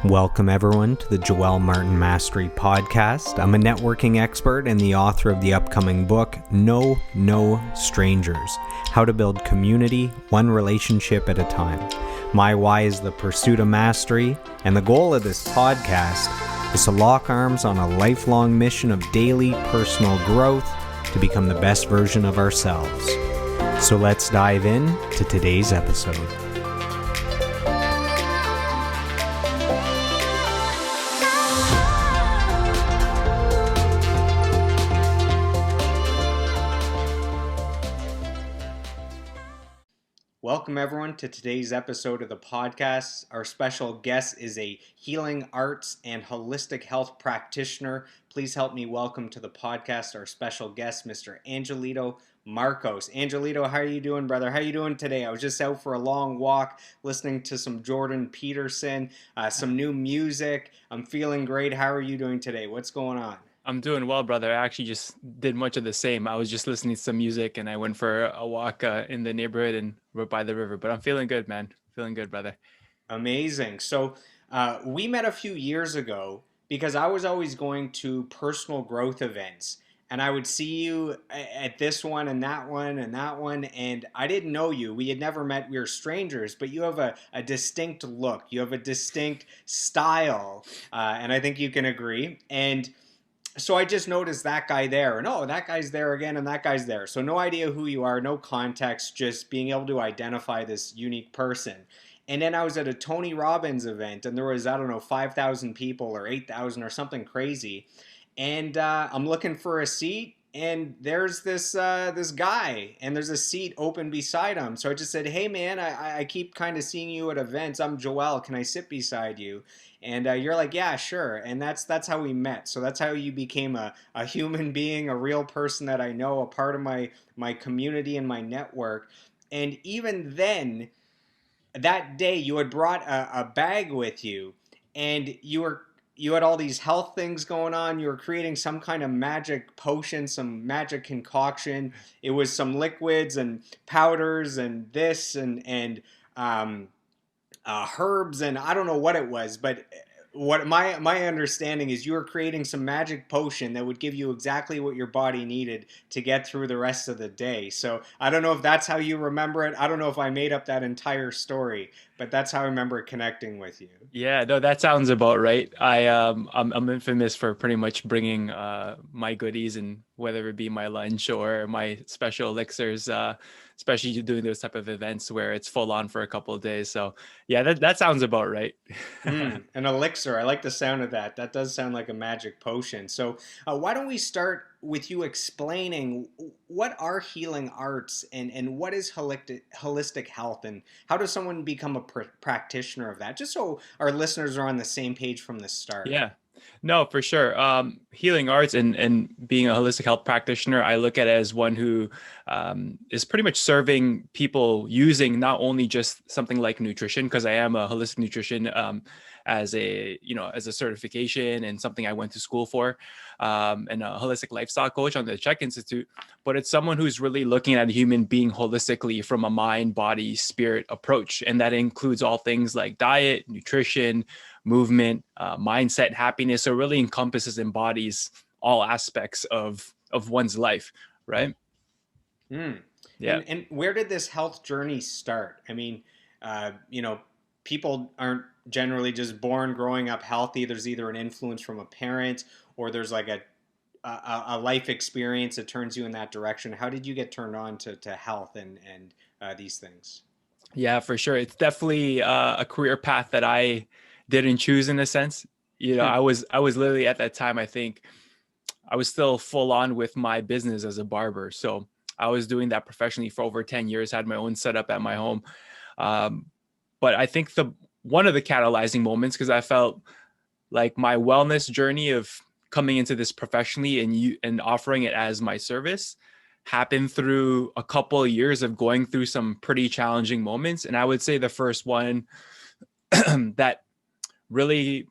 Welcome, everyone, to the Joel Martin Mastery Podcast. I'm a networking expert and the author of the upcoming book, No Strangers, How to Build Community, One Relationship at a Time. My why is the pursuit of mastery, and the goal of this podcast is to lock arms on a lifelong mission of daily personal growth to become the best version of ourselves. So let's dive in to today's episode. Welcome, everyone, to today's episode of the podcast. Our special guest is a healing arts and holistic health practitioner. Please help me welcome to the podcast our special guest, Mr. Angelito Marcos. Angelito, how are you doing, brother? How are you doing today? I was just out for a long walk listening to some Jordan Peterson, some new music. I'm feeling great. How are you doing today? What's going on? I'm doing well, brother. I actually just did much of the same. I was just listening to some music and I went for a walk in the neighborhood and right by the river. But I'm feeling good, man. Feeling good, brother. Amazing. So we met a few years ago because I was always going to personal growth events. And I would see you at this one and that one and that one. And I didn't know you. We had never met. We were strangers. But you have a distinct look. You have a distinct style. And I think you can agree. And so I just noticed that guy there, and oh, that guy's there again, and that guy's there. So no idea who you are, no context, just being able to identify this unique person. And then I was at a Tony Robbins event, and there was, I don't know, 5,000 people or 8,000 or something crazy. And I'm looking for a seat, and there's this guy, and there's a seat open beside him. So I just said, hey, man, I keep kind of seeing you at events. I'm Joel. Can I sit beside you? And you're like, yeah, sure. And that's how we met. So that's how you became a human being, a real person that I know, a part of my community and my network. And even then, that day, you had brought a bag with you, and you had all these health things going on. You were creating some kind of magic potion, some magic concoction. It was some liquids and powders and this and herbs, and I don't know what it was, but what my understanding is you were creating some magic potion that would give you exactly what your body needed to get through the rest of the day. So I don't know if that's how you remember it. I don't know if I made up that entire story, but that's how I remember connecting with you. Yeah, no, that sounds about right. I'm infamous for pretty much bringing my goodies, and whether it be my lunch or my special elixirs, especially doing those type of events where it's full on for a couple of days. So yeah, that sounds about right. An elixir. I like the sound of that. That does sound like a magic potion. So, why don't we start with you explaining what are healing arts and what is holistic health, and how does someone become a practitioner of that? Just so our listeners are on the same page from the start. Yeah, no, for sure. Healing arts and being a holistic health practitioner, I look at it as one who is pretty much serving people using not only just something like nutrition, because I am a holistic nutrition as a certification and something I went to school for, and a holistic lifestyle coach on the Czech Institute, but it's someone who's really looking at a human being holistically from a mind, body, spirit approach. And that includes all things like diet, nutrition, movement, mindset, happiness. So it really encompasses, embodies all aspects of one's life, right? Mm. Yeah. And where did this health journey start? I mean, people aren't generally just born growing up healthy. There's either an influence from a parent, or there's like a life experience that turns you in that direction. How did you get turned on to health and these things? Yeah, for sure. It's definitely a career path that I didn't choose in a sense. I was literally at that time, I think I was still full on with my business as a barber. So I was doing that professionally for over 10 years, had my own setup at my home. Um, but I think one of the catalyzing moments, because I felt like my wellness journey of coming into this professionally and offering it as my service happened through a couple of years of going through some pretty challenging moments. And I would say the first one that really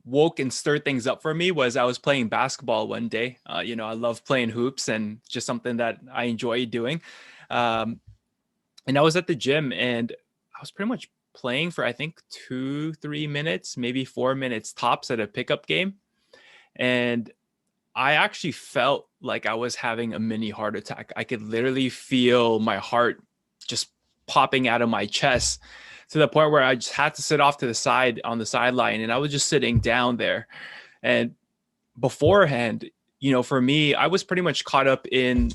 woke and stirred things up for me was I was playing basketball one day. I love playing hoops and just something that I enjoy doing. And I was at the gym and I was pretty much playing for I think 2-3 minutes, maybe 4 minutes tops at a pickup game. And I actually felt like I was having a mini heart attack. I could literally feel my heart just popping out of my chest to the point where I just had to sit off to the side on the sideline, and I was just sitting down there. And beforehand, for me, I was pretty much caught up in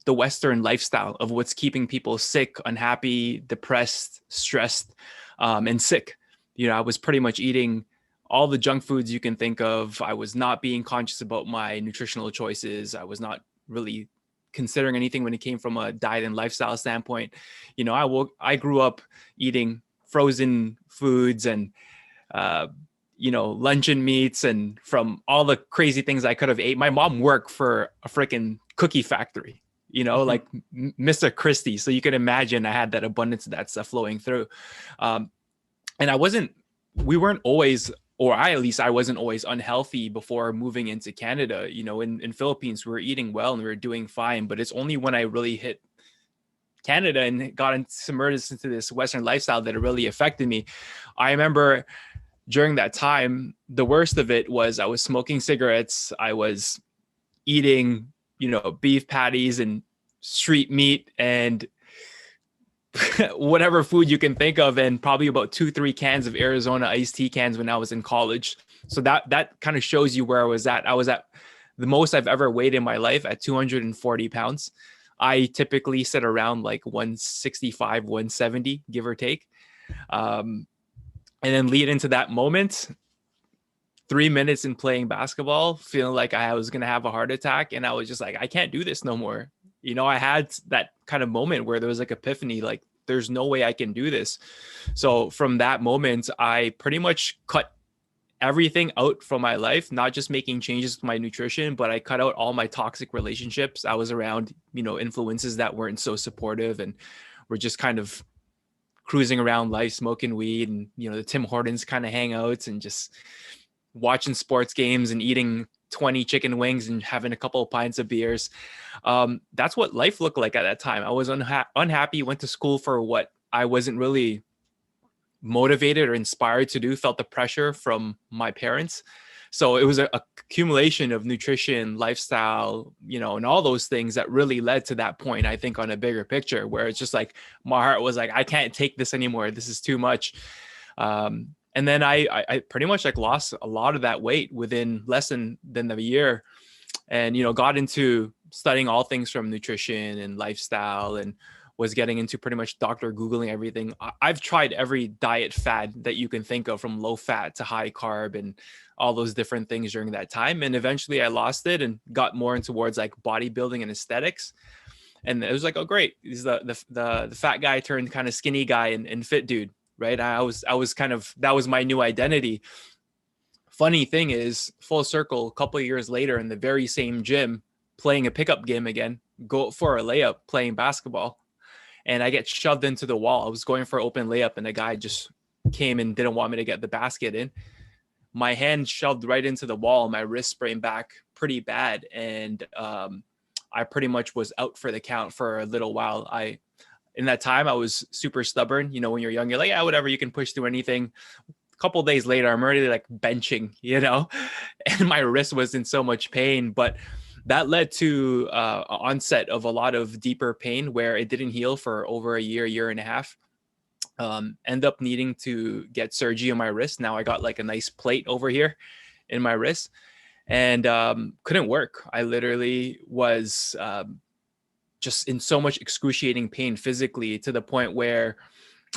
the Western lifestyle of what's keeping people sick, unhappy, depressed, stressed, and sick. I was pretty much eating all the junk foods you can think of. I was not being conscious about my nutritional choices. I was not really considering anything when it came from a diet and lifestyle standpoint. I grew up eating frozen foods and uh, luncheon meats, and from all the crazy things I could have ate. My mom worked for a freaking cookie factory, like Mr. Christie. So you can imagine I had that abundance of that stuff flowing through. And we weren't always, or at least I wasn't always unhealthy before moving into Canada. In Philippines, we were eating well and we were doing fine, but it's only when I really hit Canada and got submerged into this Western lifestyle that it really affected me. I remember during that time, the worst of it was I was smoking cigarettes. I was eating, beef patties and street meat and whatever food you can think of, and probably about 2-3 cans of Arizona iced tea cans when I was in college. So that kind of shows you where I was at. I was at the most I've ever weighed in my life at 240 pounds. I typically sit around like 165, 170, give or take. And then lead into that moment, 3 minutes in playing basketball, feeling like I was going to have a heart attack. And I was just like, I can't do this no more. I had that kind of moment where there was like epiphany, like there's no way I can do this. So from that moment, I pretty much cut everything out from my life, not just making changes to my nutrition, but I cut out all my toxic relationships. I was around, influences that weren't so supportive and were just kind of cruising around life, smoking weed, and the Tim Hortons kind of hangouts, and just watching sports games and eating 20 chicken wings and having a couple of pints of beers. That's what life looked like at that time. I was unhappy, went to school for what I wasn't really motivated or inspired to do, felt the pressure from my parents. So it was a accumulation of nutrition, lifestyle, and all those things that really led to that point, I think, on a bigger picture, where it's just like, my heart was like, I can't take this anymore. This is too much. And then I pretty much like lost a lot of that weight within less than a year, and, got into studying all things from nutrition and lifestyle, and was getting into pretty much doctor Googling everything. I've tried every diet fad that you can think of, from low fat to high carb and all those different things during that time. And eventually I lost it and got more into towards like bodybuilding and aesthetics. And it was like, oh, great. He's the fat guy turned kind of skinny guy and fit dude, right? I was kind of, that was my new identity. Funny thing is, full circle, a couple of years later in the very same gym, playing a pickup game again, go for a layup, playing basketball, and I get shoved into the wall. I was going for open layup, and the guy just came and didn't want me to get the basket in. My hand shoved right into the wall. My wrist sprained back pretty bad, and I pretty much was out for the count for a little while. In that time, I was super stubborn. When you're young, you're like, yeah, whatever, you can push through anything. A couple of days later, I'm already like benching, and my wrist was in so much pain. But that led to onset of a lot of deeper pain where it didn't heal for over a year and a half. End up needing to get surgery on my wrist. Now I got like a nice plate over here in my wrist, and couldn't work. I literally was just in so much excruciating pain physically, to the point where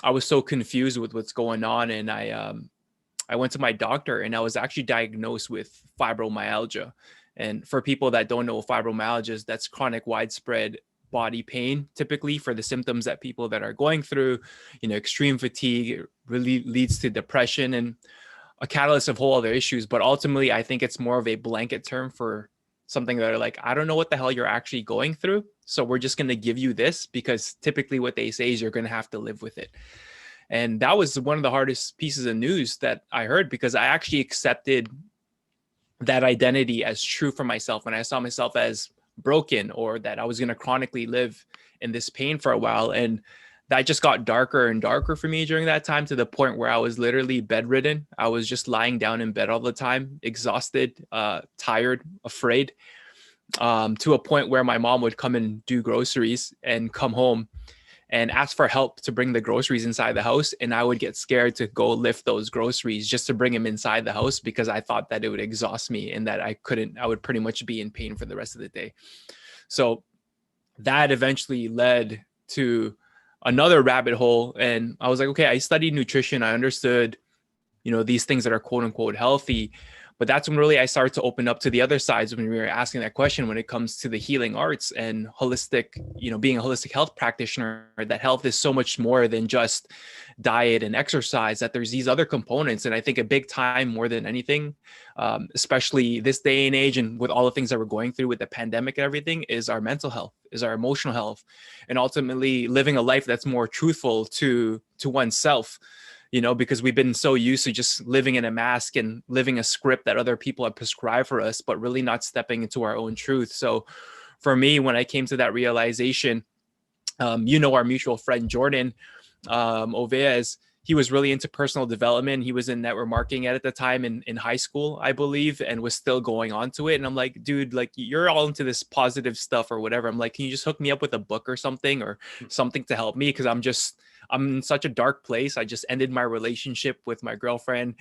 I was so confused with what's going on. And I went to my doctor, and I was actually diagnosed with fibromyalgia. And for people that don't know what fibromyalgia is, that's chronic widespread body pain, typically for the symptoms that people that are going through, extreme fatigue. It really leads to depression and a catalyst of whole other issues. But ultimately, I think it's more of a blanket term for something that are like, I don't know what the hell you're actually going through, so we're just going to give you this, because typically what they say is you're going to have to live with it. And that was one of the hardest pieces of news that I heard, because I actually accepted that identity as true for myself when I saw myself as broken, or that I was going to chronically live in this pain for a while. And that just got darker and darker for me during that time, to the point where I was literally bedridden. I was just lying down in bed all the time, exhausted, tired, afraid, to a point where my mom would come and do groceries and come home and ask for help to bring the groceries inside the house. And I would get scared to go lift those groceries just to bring them inside the house, because I thought that it would exhaust me and that I would pretty much be in pain for the rest of the day. So that eventually led to another rabbit hole. And I was like, okay, I studied nutrition. I understood, these things that are quote unquote healthy. But that's when really I started to open up to the other sides when we were asking that question, when it comes to the healing arts and holistic, being a holistic health practitioner, that health is so much more than just diet and exercise, that there's these other components. And I think a big time more than anything, especially this day and age, and with all the things that we're going through with the pandemic and everything, is our mental health, is our emotional health, and ultimately living a life that's more truthful to oneself, because we've been so used to just living in a mask and living a script that other people have prescribed for us, but really not stepping into our own truth. So for me, when I came to that realization, our mutual friend, Jordan Oveas, he was really into personal development. He was in network marketing at the time in high school, I believe, and was still going on to it. And I'm like, dude, like, you're all into this positive stuff or whatever. I'm like, can you just hook me up with a book or something to help me? Because I'm in such a dark place. I just ended my relationship with my girlfriend.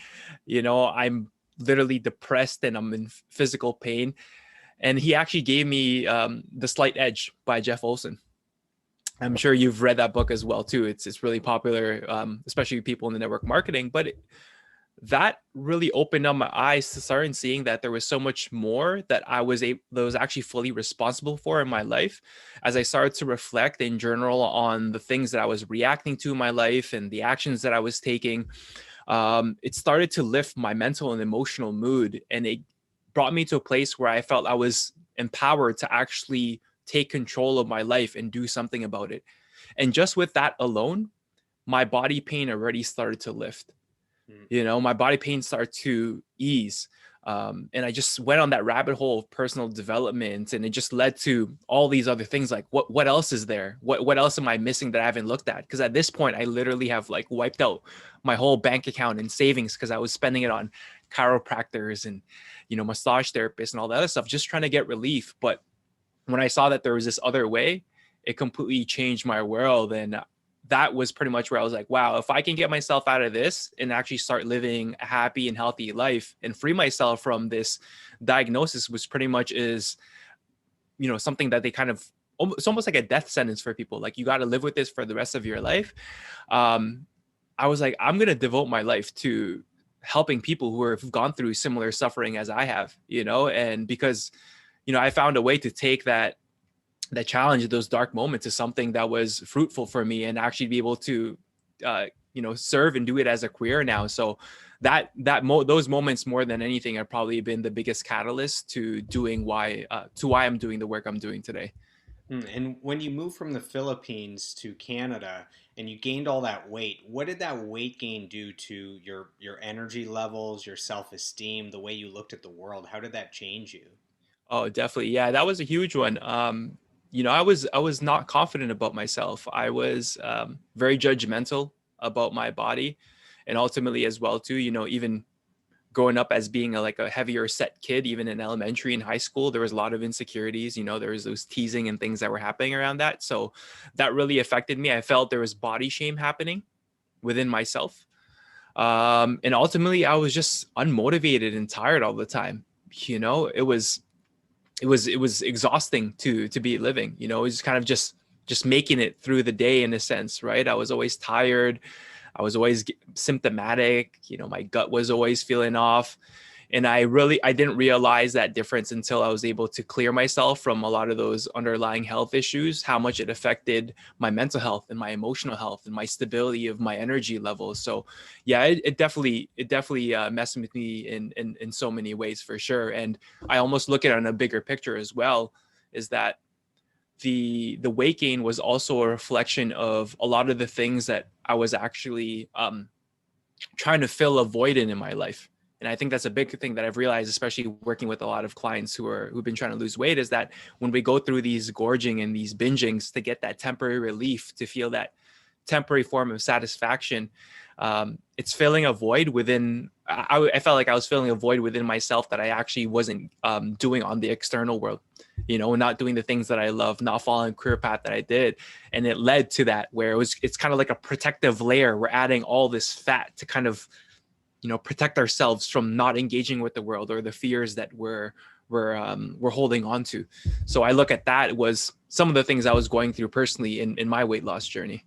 I'm literally depressed and I'm in physical pain. And he actually gave me The Slight Edge by Jeff Olson. I'm sure you've read that book as well too. It's really popular, especially people in the network marketing. But that really opened up my eyes to starting seeing that there was so much more that that was actually fully responsible for in my life. As I started to reflect and journal on the things that I was reacting to in my life and the actions that I was taking, it started to lift my mental and emotional mood, and it brought me to a place where I felt I was empowered to actually take control of my life and do something about it. And just with that alone, my body pain already started to lift. My body pain started to ease. And I just went on that rabbit hole of personal development, and it just led to all these other things. Like, what else is there? What else am I missing that I haven't looked at? Because at this point, I literally have like wiped out my whole bank account and savings, because I was spending it on chiropractors and, massage therapists and all that other stuff, just trying to get relief. But when I saw that there was this other way, it completely changed my world. And that was pretty much where I was like, wow, if I can get myself out of this and actually start living a happy and healthy life and free myself from this diagnosis, which pretty much is, something that they kind of, it's almost like a death sentence for people. Like, you got to live with this for the rest of your life. I was like, I'm going to devote my life to helping people who have gone through similar suffering as I have, and because, I found a way to take that challenge of those dark moments to something that was fruitful for me, and actually be able to, serve and do it as a career now. So those moments more than anything have probably been the biggest catalyst to why I'm doing the work I'm doing today. And when you moved from the Philippines to Canada and you gained all that weight, what did that weight gain do to your energy levels, your self-esteem, the way you looked at the world? How did that change you? Oh, definitely. Yeah, that was a huge one. I was not confident about myself. I was very judgmental about my body, and ultimately as well too. Even growing up as being like a heavier set kid, even in elementary and high school, there was a lot of insecurities. There was those teasing and things that were happening around that. So that really affected me. I felt there was body shame happening within myself, and ultimately I was just unmotivated and tired all the time. It was exhausting to be living. It was kind of just making it through the day in a sense, right? I was always tired. I was always symptomatic. My gut was always feeling off. And I didn't realize that difference until I was able to clear myself from a lot of those underlying health issues, how much it affected my mental health and my emotional health and my stability of my energy levels. So yeah, it definitely messed with me in so many ways, for sure. And I almost look at it on a bigger picture as well, is that the weight gain was also a reflection of a lot of the things that I was actually trying to fill a void in my life. And I think that's a big thing that I've realized, especially working with a lot of clients who've been trying to lose weight, is that when we go through these gorging and these bingings to get that temporary relief, to feel that temporary form of satisfaction. It's filling a void within. I felt like I was filling a void within myself that I actually wasn't doing on the external world. Not doing the things that I love, not following the career path that I did, and it led to that where it's kind of like a protective layer. We're adding all this fat to kind of protect ourselves from not engaging with the world or the fears that we're holding on to. So I look at that was some of the things I was going through personally in my weight loss journey.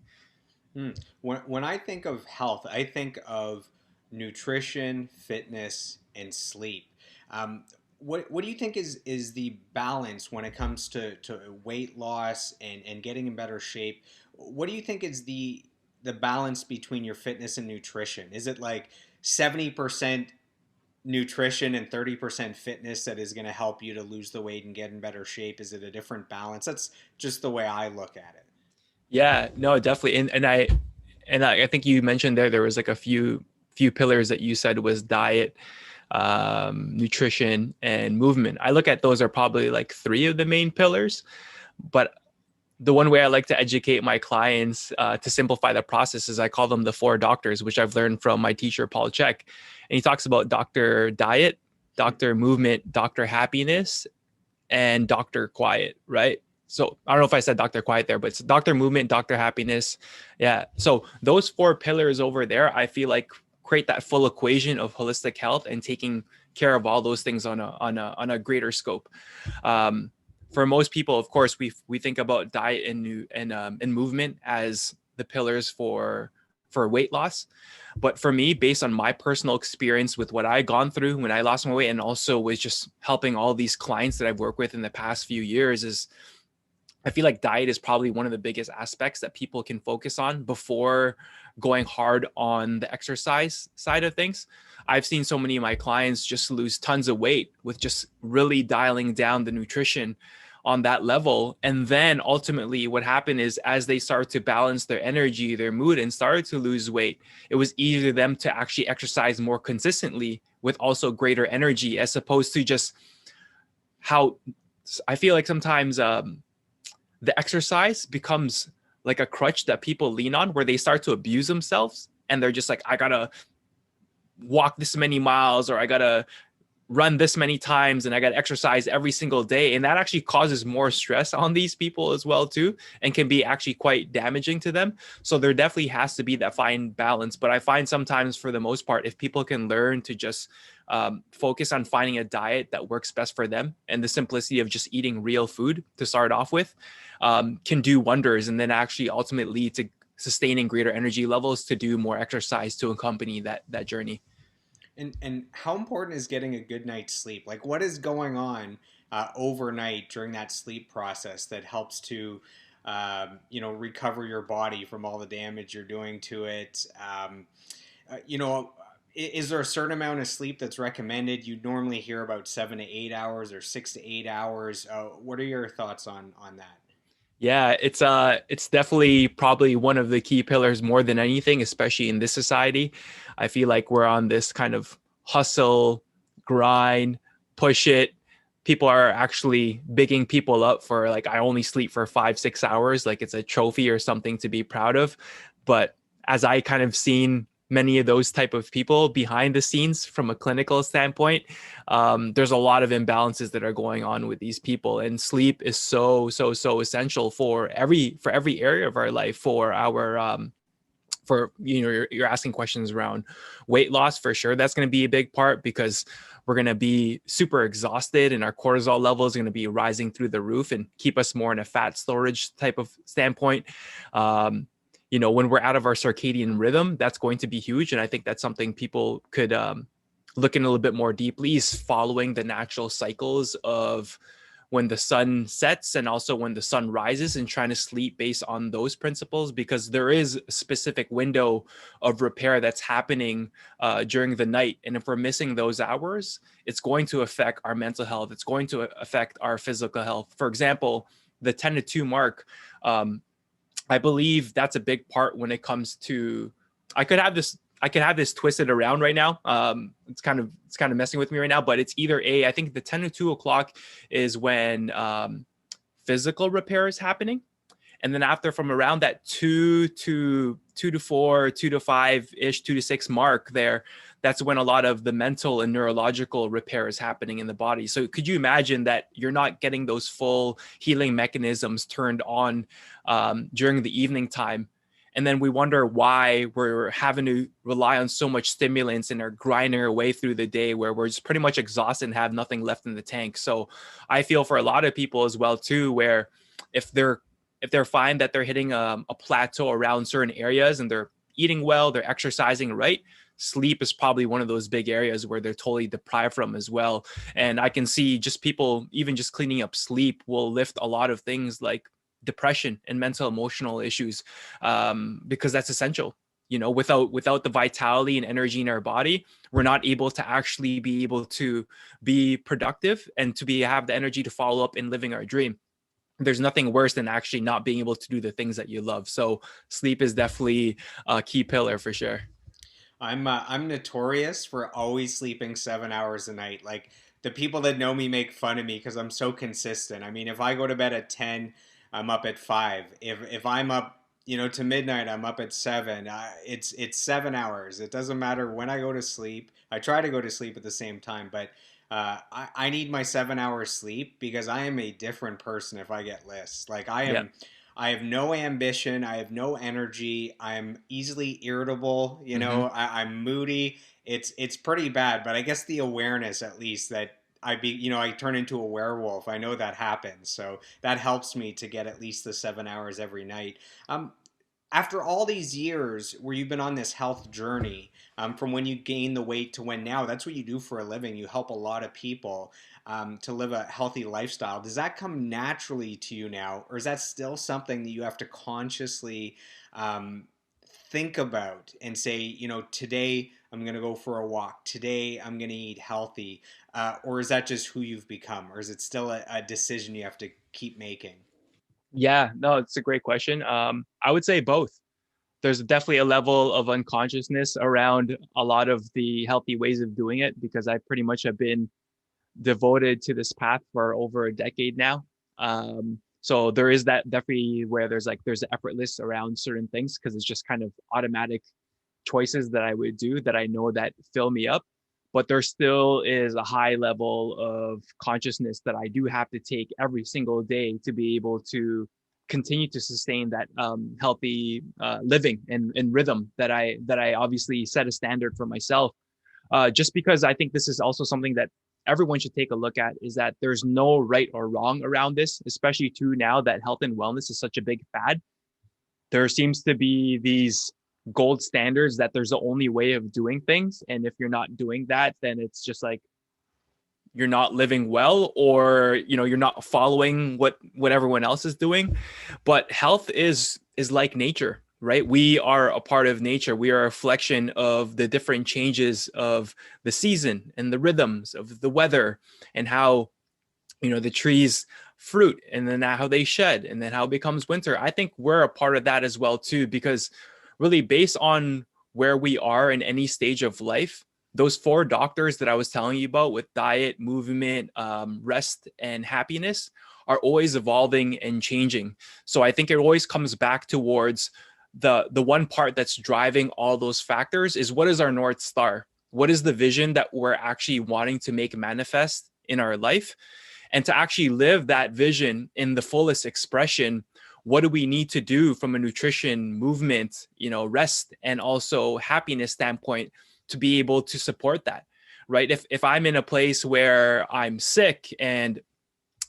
Hmm. When I think of health, I think of nutrition, fitness, and sleep. Um, what do you think is the balance when it comes to weight loss and getting in better shape? What do you think is the balance between your fitness and nutrition? Is it like 70% nutrition and 30% fitness that is going to help you to lose the weight and get in better shape? Is it a different balance? That's just the way I look at it. Yeah, no, definitely. And I think you mentioned there was like a few pillars that you said was diet, nutrition, and movement. I look at those are probably like three of the main pillars. But the one way I like to educate my clients to simplify the process is I call them the four doctors, which I've learned from my teacher, Paul Chek. And he talks about Dr. Diet, Dr. Movement, Dr. Happiness, and Dr. Quiet, right? So I don't know if I said Dr. Quiet there, but it's Dr. Movement, Dr. Happiness. Yeah. So those four pillars over there, I feel like create that full equation of holistic health and taking care of all those things on a greater scope. Um, for most people, of course, we think about diet and movement as the pillars for weight loss. But for me, based on my personal experience with what I gone through when I lost my weight, and also was just helping all these clients that I've worked with in the past few years, is I feel like diet is probably one of the biggest aspects that people can focus on before going hard on the exercise side of things. I've seen so many of my clients just lose tons of weight with just really dialing down the nutrition on that level. And then ultimately what happened is as they started to balance their energy, their mood, and started to lose weight, it was easier for them to actually exercise more consistently with also greater energy, as opposed to just how I feel like sometimes the exercise becomes like a crutch that people lean on, where they start to abuse themselves and they're just like, I gotta walk this many miles, or I gotta run this many times, and I got to exercise every single day. And that actually causes more stress on these people as well too, and can be actually quite damaging to them. So there definitely has to be that fine balance. But I find sometimes, for the most part, if people can learn to just focus on finding a diet that works best for them, and the simplicity of just eating real food to start off with, can do wonders, and then actually ultimately lead to sustaining greater energy levels to do more exercise to accompany that journey. And how important is getting a good night's sleep? Like, what is going on overnight during that sleep process that helps to, recover your body from all the damage you're doing to it? You know, is there a certain amount of sleep that's recommended? You normally hear about 7 to 8 hours or 6 to 8 hours. What are your thoughts on that? Yeah, it's definitely probably one of the key pillars more than anything, especially in this society. I feel like we're on this kind of hustle, grind, push it. People are actually bigging people up for like, I only sleep for 5, 6 hours, like it's a trophy or something to be proud of. But as I kind of seen many of those type of people behind the scenes from a clinical standpoint, there's a lot of imbalances that are going on with these people, and sleep is so essential for every area of our life. For our for you're asking questions around weight loss, for sure that's going to be a big part, because we're going to be super exhausted and our cortisol levels are going to be rising through the roof and keep us more in a fat storage type of standpoint. um, when we're out of our circadian rhythm, that's going to be huge. And I think that's something people could look in a little bit more deeply, is following the natural cycles of when the sun sets and also when the sun rises, and trying to sleep based on those principles, because there is a specific window of repair that's happening during the night. And if we're missing those hours, it's going to affect our mental health. It's going to affect our physical health. For example, the 10 to 2 mark, um, I believe that's a big part when it comes to, I could have this I could have this twisted around right now. It's kind of messing with me right now, but it's either I think the 10 to 2 o'clock is when physical repair is happening. And then after, from around that 2 to 4, 2 to 5 ish, 2 to 6 mark there, that's when a lot of the mental and neurological repair is happening in the body. So could you imagine that you're not getting those full healing mechanisms turned on during the evening time? And then we wonder why we're having to rely on so much stimulants and are grinding our way through the day where we're just pretty much exhausted and have nothing left in the tank. So I feel for a lot of people as well too, where if they're if they're fine that they're hitting a plateau around certain areas and they're eating well, they're exercising right, sleep is probably one of those big areas where they're totally deprived from as well. And I can see just people, even just cleaning up sleep will lift a lot of things like depression and mental emotional issues, because that's essential. Without the vitality and energy in our body, we're not able to actually be able to be productive and to be have the energy to follow up in living our dream. There's nothing worse than actually not being able to do the things that you love. So sleep is definitely a key pillar for sure. I'm notorious for always sleeping 7 hours a night. Like the people that know me make fun of me because I'm so consistent. I mean, if I go to bed at 10, I'm up at 5. If I'm up, to midnight, I'm up at 7. It's 7 hours. It doesn't matter when I go to sleep. I try to go to sleep at the same time, but I need my 7 hours sleep because I am a different person if I get less. Like Yeah. I have no ambition. I have no energy. I'm easily irritable. Mm-hmm. I'm moody. It's pretty bad. But I guess the awareness, at least, that I turn into a werewolf. I know that happens. So that helps me to get at least the 7 hours every night. Um, After all these years where you've been on this health journey, from when you gained the weight to when now, that's what you do for a living. You help a lot of people to live a healthy lifestyle. Does that come naturally to you now, or is that still something that you have to consciously um, think about and say, today I'm going to go for a walk, today I'm going to eat healthy, or is that just who you've become, or is it still a decision you have to keep making? Yeah, no, it's a great question. I would say both. There's definitely a level of unconsciousness around a lot of the healthy ways of doing it because I pretty much have been devoted to this path for over a decade now. So there is that definitely where there's effortless around certain things because it's just kind of automatic choices that I would do that I know that fill me up. But there still is a high level of consciousness that I do have to take every single day to be able to continue to sustain that healthy living and rhythm that I obviously set a standard for myself. Just because I think this is also something that everyone should take a look at is that there's no right or wrong around this, especially too now that health and wellness is such a big fad. There seems to be these gold standards that there's the only way of doing things. And if you're not doing that, then it's just like you're not living well, or you're not following what everyone else is doing. But health is like nature, right? We are a part of nature. We are a reflection of the different changes of the season and the rhythms of the weather, and how the trees fruit, and then how they shed, and then how it becomes winter. I think we're a part of that as well too, because really based on where we are in any stage of life, those four doctors that I was telling you about with diet, movement, rest, and happiness are always evolving and changing. So I think it always comes back towards the one part that's driving all those factors is, what is our North Star? What is the vision that we're actually wanting to make manifest in our life? And to actually live that vision in the fullest expression, what do we need to do from a nutrition, movement, rest, and also happiness standpoint to be able to support that? Right? If I'm in a place where I'm sick and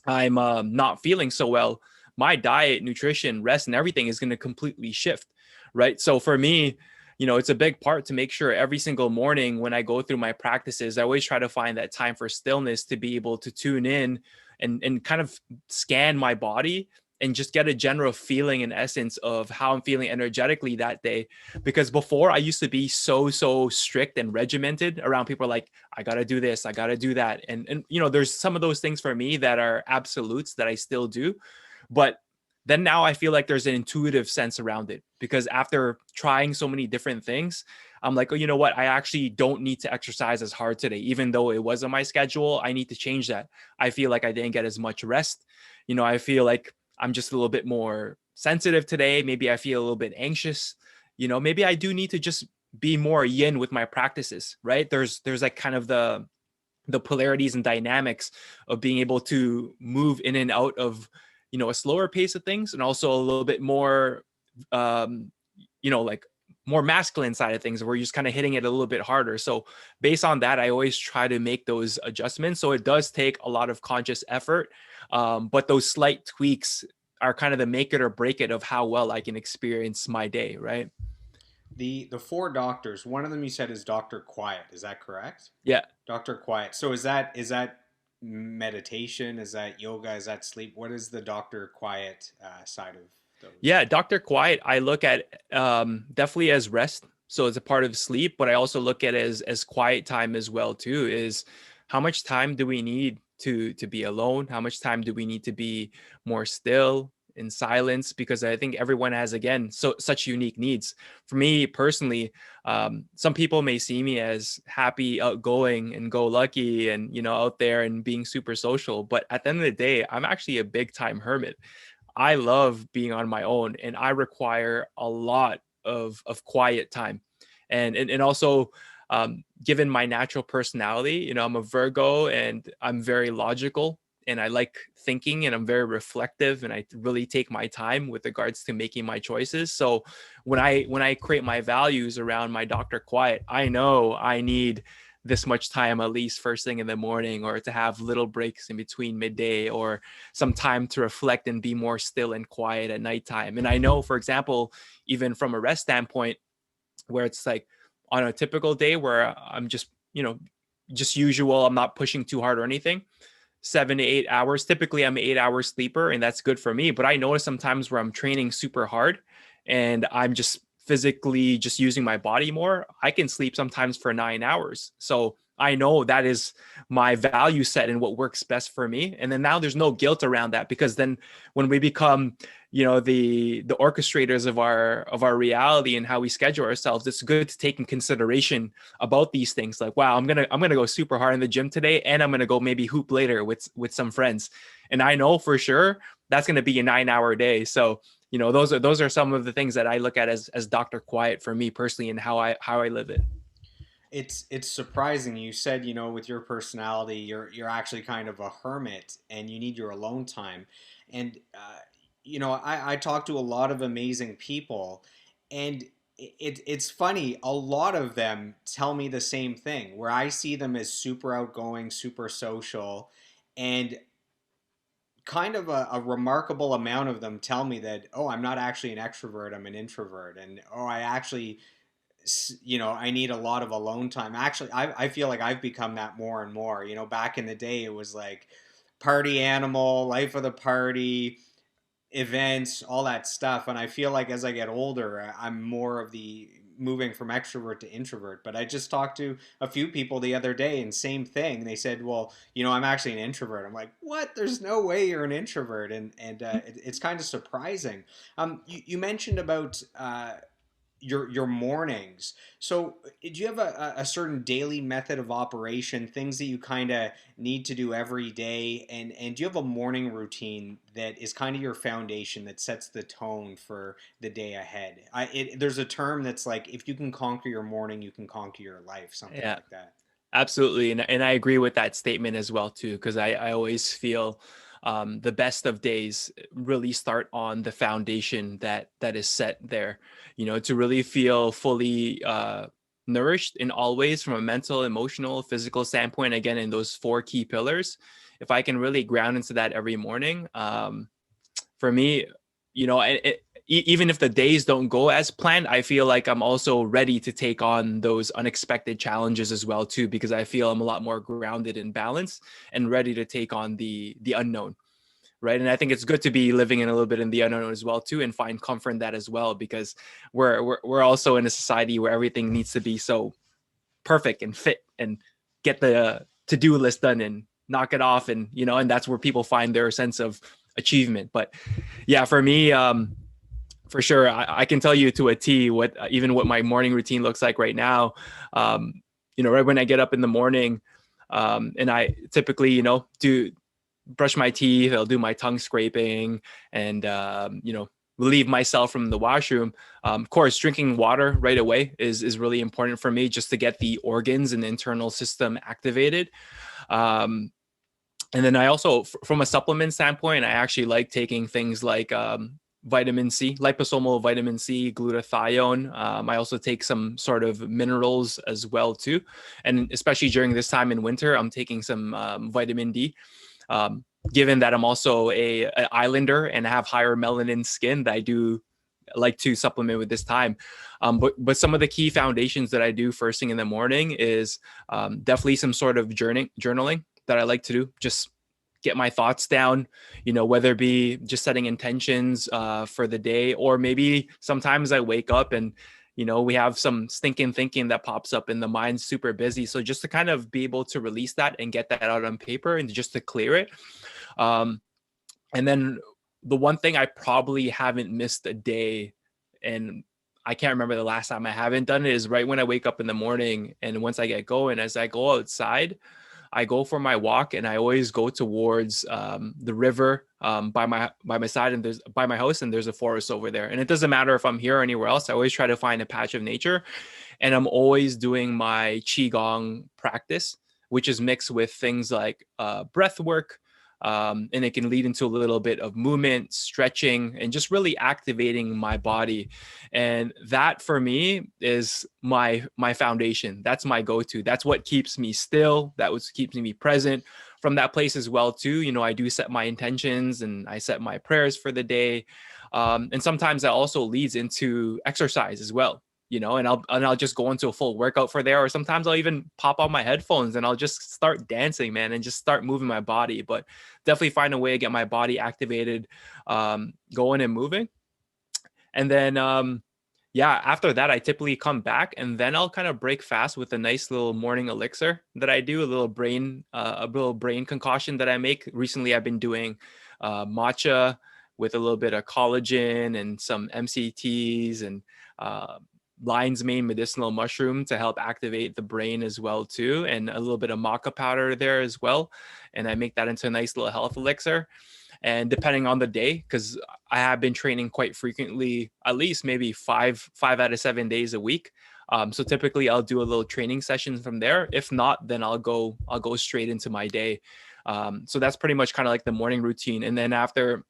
I'm not feeling so well, my diet, nutrition, rest, and everything is going to completely shift. Right? So for me, it's a big part to make sure every single morning when I go through my practices, I always try to find that time for stillness to be able to tune in and kind of scan my body and just get a general feeling and essence of how I'm feeling energetically that day. Because before I used to be so strict and regimented around people like, I got to do this, I got to do that. And there's some of those things for me that are absolutes that I still do. But then now I feel like there's an intuitive sense around it, because after trying so many different things, I'm like, oh, you know what? I actually don't need to exercise as hard today, even though it was on my schedule. I need to change that. I feel like I didn't get as much rest. I feel like I'm just a little bit more sensitive today. Maybe I feel a little bit anxious. Maybe I do need to just be more yin with my practices, right? There's like kind of the polarities and dynamics of being able to move in and out of a slower pace of things, and also a little bit more um like more masculine side of things where you're just kind of hitting it a little bit harder. So based on that, I always try to make those adjustments. So it does take a lot of conscious effort, but those slight tweaks are kind of the make it or break it of how well I can experience my day, right? The four doctors, one of them you said is Doctor Quiet. Is that correct? Yeah. Doctor Quiet. So is that meditation? Is that yoga? Is that sleep? What is the Doctor Quiet side of those? Yeah, Dr. Quiet, I look at definitely as rest. So it's a part of sleep, but I also look at it as quiet time as well too. Is how much time do we need to be alone? How much time do we need to be more still in silence? Because I think everyone has, again, such unique needs. For me personally, some people may see me as happy, outgoing, and go lucky, and out there and being super social. But at the end of the day, I'm actually a big time hermit. I love being on my own, and I require a lot of quiet time. And also, given my natural personality, I'm a Virgo, and I'm very logical, and I like thinking, and I'm very reflective, and I really take my time with regards to making my choices. So when I create my values around my Dr. Quiet, I know I need this much time at least first thing in the morning, or to have little breaks in between midday, or some time to reflect and be more still and quiet at nighttime. And I know, for example, even from a rest standpoint, where it's like on a typical day where I'm just usual, I'm not pushing too hard or anything, 7 to 8 hours. Typically, I'm an 8 hour sleeper, and that's good for me. But I notice sometimes where I'm training super hard and I'm just physically just using my body more, I can sleep sometimes for 9 hours. So I know that is my value set and what works best for me. And then now there's no guilt around that, because then when we become, the orchestrators of our reality and how we schedule ourselves, it's good to take in consideration about these things. Like, wow, I'm gonna go super hard in the gym today, and I'm gonna go maybe hoop later with some friends, and I know for sure that's gonna be a 9 hour day. So those are some of the things that I look at as Dr. Quiet for me personally, and how I live it. It's surprising. You said, with your personality, you're actually kind of a hermit and you need your alone time. And I talk to a lot of amazing people, and it's funny. A lot of them tell me the same thing, where I see them as super outgoing, super social, and kind of a remarkable amount of them tell me that, oh, I'm not actually an extrovert, I'm an introvert, and oh, I actually I need a lot of alone time. Actually, I feel like I've become that more and more. Back in the day, it was like party animal, life of the party, events, all that stuff. And I feel like as I get older, I'm more of the moving from extrovert to introvert. But I just talked to a few people the other day, and same thing. They said, "Well, I'm actually an introvert." I'm like, "What? There's no way you're an introvert." And it's kind of surprising. You mentioned about your mornings. So, do you have a certain daily method of operation, things that you kind of need to do every day, and do you have a morning routine that is kind of your foundation that sets the tone for the day ahead? There's a term that's like, if you can conquer your morning, you can conquer your life, something Yeah. like that. Absolutely, and I agree with that statement as well too, because I always feel the best of days really start on the foundation that is set there. To really feel fully nourished in all ways, from a mental, emotional, physical standpoint. Again, in those four key pillars, if I can really ground into that every morning, for me, even if the days don't go as planned, I feel like I'm also ready to take on those unexpected challenges as well too, because I feel I'm a lot more grounded and balanced and ready to take on the unknown, right? And I think it's good to be living in a little bit in the unknown as well too, and find comfort in that as well, because we're also in a society where everything needs to be so perfect and fit and get the to-do list done and knock it off, and that's where people find their sense of achievement. But yeah, for me, for sure, I can tell you to a T what my morning routine looks like right now. Right when I get up in the morning, and I typically, do brush my teeth. I'll do my tongue scraping, and relieve myself from the washroom. Of course, drinking water right away is really important for me, just to get the organs and the internal system activated. Um, and then I also, from a supplement standpoint, I actually like taking things like vitamin C, liposomal vitamin C, glutathione. I also take some sort of minerals as well too, and especially during this time in winter, I'm taking some vitamin D. Um, Given that I'm also a islander and have higher melanin skin, that I do like to supplement with this time. But some of the key foundations that I do first thing in the morning is definitely some sort of journaling that I like to do. Just get my thoughts down, whether it be just setting intentions for the day, or maybe sometimes I wake up and we have some stinking thinking that pops up and the mind's super busy. So just to kind of be able to release that and get that out on paper and just to clear it. Um, and then the one thing I probably haven't missed a day, and I can't remember the last time I haven't done it, is right when I wake up in the morning. And once I get going, as I go outside, I go for my walk, and I always go towards the river by my side, and there's by my house, and there's a forest over there. And it doesn't matter if I'm here or anywhere else. I always try to find a patch of nature, and I'm always doing my qigong practice, which is mixed with things like breath work. And it can lead into a little bit of movement, stretching, and just really activating my body. And that for me is my foundation. That's my go-to. That's what keeps me still. That what keeps me present. From that place as well too, I do set my intentions and I set my prayers for the day. And sometimes that also leads into exercise as well. And I'll just go into a full workout for there, or sometimes I'll even pop on my headphones and I'll just start dancing, man, and just start moving my body. But definitely find a way to get my body activated, going and moving. And then yeah, after that I typically come back, and then I'll kind of break fast with a nice little morning elixir that I do, a little brain concoction that I make. Recently I've been doing matcha with a little bit of collagen and some MCTs and lion's mane medicinal mushroom to help activate the brain as well too, and a little bit of maca powder there as well. And I make that into a nice little health elixir. And depending on the day, because I have been training quite frequently, at least maybe five out of 7 days a week. So typically I'll do a little training session from there. If not, then I'll go straight into my day. So that's pretty much kind of like the morning routine. And then after,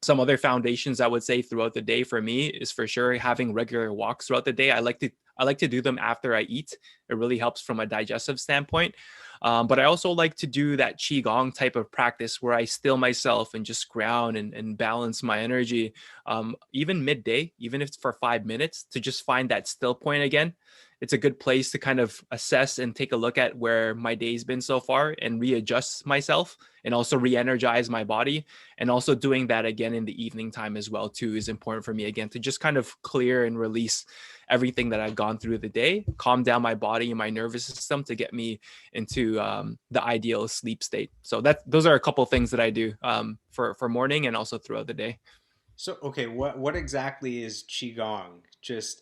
some other foundations I would say throughout the day for me is for sure having regular walks throughout the day. I like to do them after I eat. It really helps from a digestive standpoint. But I also like to do that qigong type of practice where I still myself and just ground and balance my energy, even midday, even if it's for 5 minutes, to just find that still point again. It's a good place to kind of assess and take a look at where my day's been so far and readjust myself and also re-energize my body. And also doing that again in the evening time as well too is important for me, again, to just kind of clear and release everything that I've gone through the day, calm down my body and my nervous system to get me into the ideal sleep state. So those are a couple of things that I do for morning and also throughout the day. So, okay, what exactly is qigong? Just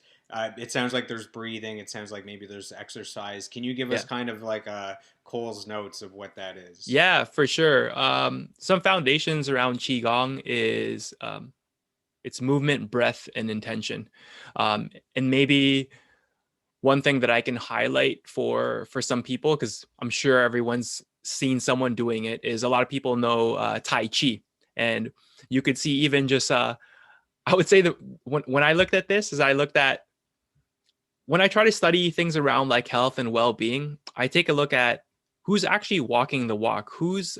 it sounds like there's breathing. It sounds like maybe there's exercise. Can you give us Yeah. kind of like a Cole's notes of what that is? Yeah, for sure. Some foundations around qigong is it's movement, breath, and intention. And maybe one thing that I can highlight for some people, because I'm sure everyone's seen someone doing it, is a lot of people know Tai Chi, and you could see even just I would say that when I looked at this, is I looked at when I try to study things around like health and well-being, I take a look at who's actually walking the walk, who's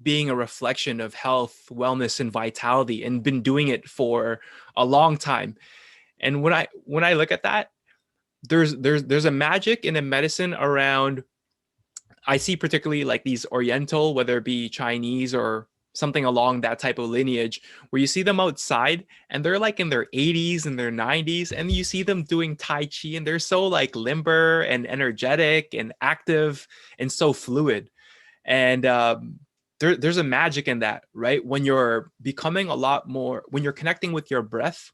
being a reflection of health, wellness, and vitality, and been doing it for a long time. And when I look at that, there's a magic in a medicine around. I see particularly like these Oriental, whether it be Chinese or something along that type of lineage, where you see them outside and they're like in their 80s and their 90s, and you see them doing Tai Chi and they're so like limber and energetic and active and so fluid. And there's a magic in that, right? When you're becoming a lot more, when you're connecting with your breath,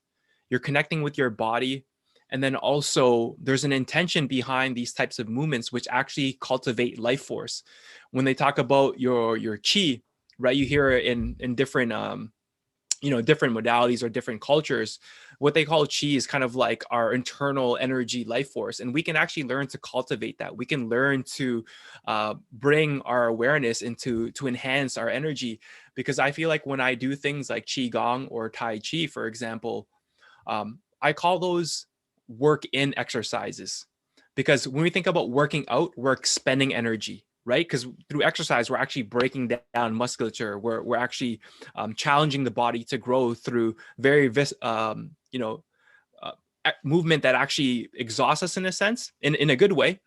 you're connecting with your body. And then also there's an intention behind these types of movements, which actually cultivate life force. When they talk about your chi, right? You hear it in different different modalities or different cultures, what they call chi is kind of like our internal energy life force, and we can actually learn to cultivate that. We can learn to bring our awareness into to enhance our energy, because I feel like when I do things like qigong or tai chi, for example, I call those work in exercises, because when we think about working out, we're expending energy, right? Because through exercise, we're actually breaking down musculature. We're actually challenging the body to grow through very, uh, movement that actually exhausts us in a sense, in a good way.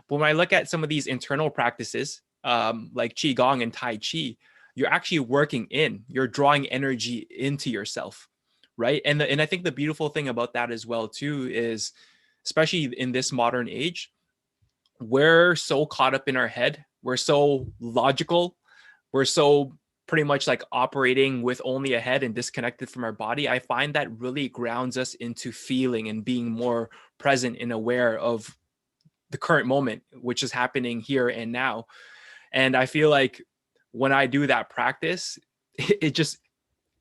But when I look at some of these internal practices, like qigong and tai chi, you're actually working in, you're drawing energy into yourself, right? And I think the beautiful thing about that as well too is, especially in this modern age, we're so caught up in our head, we're so logical, we're so pretty much like operating with only a head and disconnected from our body. I find that really grounds us into feeling and being more present and aware of the current moment, which is happening here and now. And I feel like when I do that practice, it just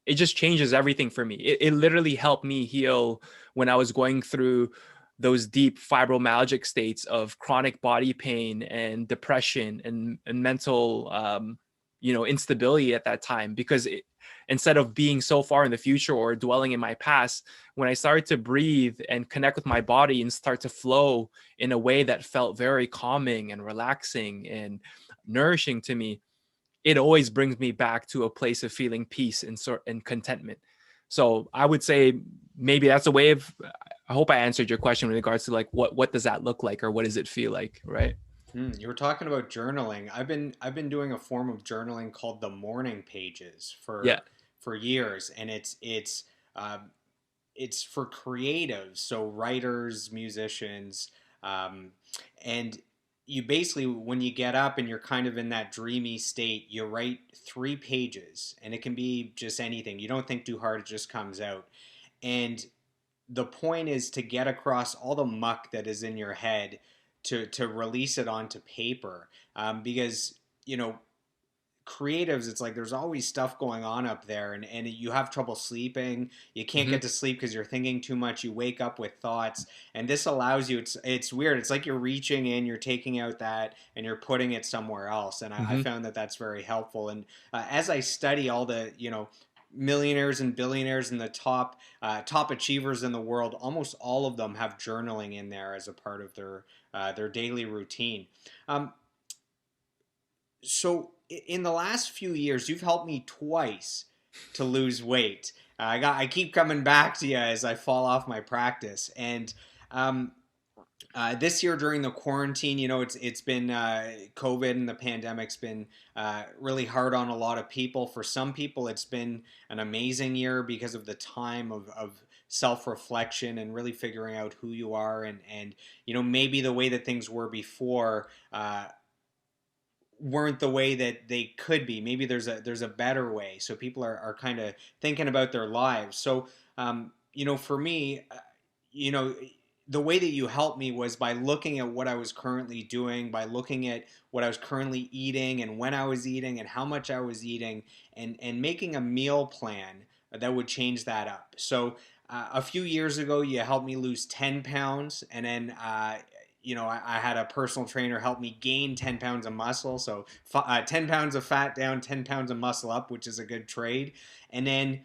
it just changes everything for me. It literally helped me heal when I was going through those deep fibromyalgic states of chronic body pain and depression and mental instability at that time, because instead of being so far in the future or dwelling in my past, when I started to breathe and connect with my body and start to flow in a way that felt very calming and relaxing and nourishing to me, it always brings me back to a place of feeling peace and contentment. So I would say maybe that's a way of, I hope I answered your question in regards to like what does that look like or what does it feel like, right? You were talking about journaling. I've been doing a form of journaling called the morning pages Yeah. for years, and uh, it's for creatives, so writers, musicians, um, and you basically, when you get up and you're kind of in that dreamy state, you write 3 pages, and it can be just anything. You don't think too hard; it just comes out. And the point is to get across all the muck that is in your head, to release it onto paper, because you know creatives, it's like there's always stuff going on up there, and you have trouble sleeping, you can't Mm-hmm. get to sleep because you're thinking too much, you wake up with thoughts, and this allows you, it's weird, it's like you're reaching in, you're taking out that and you're putting it somewhere else, and I Mm-hmm. found that that's very helpful. And as I study all the millionaires and billionaires and the top achievers in the world, almost all of them have journaling in there as a part of their daily routine. um, so in the last few years, you've helped me twice to lose weight. I keep coming back to you as I fall off my practice, and um, this year during the quarantine, it's been COVID, and the pandemic's been really hard on a lot of people. For some people, it's been an amazing year because of the time of self reflection and really figuring out who you are, and maybe the way that things were before weren't the way that they could be. Maybe there's a better way. So people are kind of thinking about their lives. So for me, you know, the way that you helped me was by looking at what I was currently doing, by looking at what I was currently eating and when I was eating and how much I was eating, and making a meal plan that would change that up. So a few years ago, you helped me lose 10 pounds, and then I had a personal trainer help me gain 10 pounds of muscle. So 10 pounds of fat down, 10 pounds of muscle up, which is a good trade. And then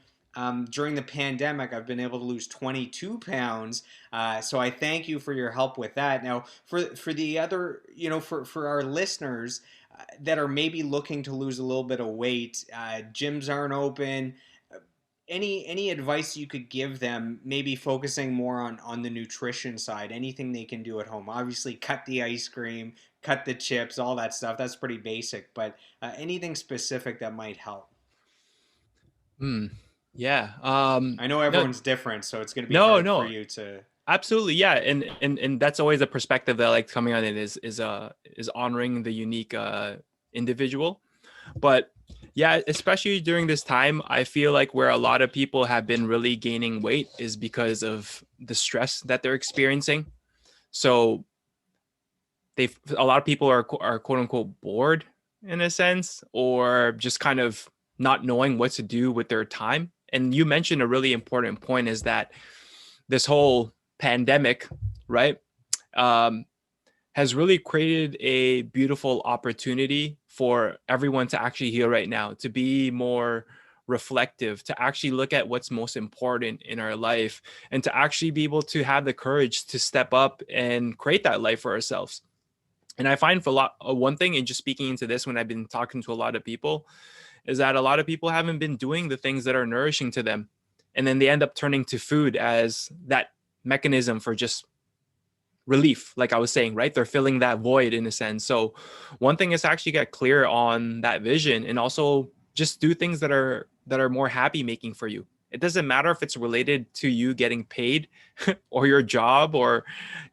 during the pandemic, I've been able to lose 22 pounds. So I thank you for your help with that. Now, for the other, for our listeners that are maybe looking to lose a little bit of weight, gyms aren't open. Any advice you could give them, maybe focusing more on the nutrition side, anything they can do at home? Obviously, cut the ice cream, cut the chips, all that stuff, that's pretty basic, but anything specific that might help. Hmm. Yeah. I know No, everyone's different, so it's going to be no, hard for no. you to. Absolutely, yeah, and that's always a perspective that I like coming on. It is honoring the unique individual. But yeah, especially during this time, I feel like where a lot of people have been really gaining weight is because of the stress that they're experiencing. So a lot of people are quote unquote bored in a sense, or just kind of not knowing what to do with their time. And you mentioned a really important point, is that this whole pandemic, right, um, has really created a beautiful opportunity for everyone to actually heal right now, to be more reflective, to actually look at what's most important in our life, and to actually be able to have the courage to step up and create that life for ourselves. And I find for a lot, one thing, and just speaking into this when I've been talking to a lot of people, is that a lot of people haven't been doing the things that are nourishing to them. And then they end up turning to food as that mechanism for just relief, like I was saying, right? They're filling that void in a sense. So one thing is to actually get clear on that vision, and also just do things that are more happy making for you. It doesn't matter if it's related to you getting paid or your job, or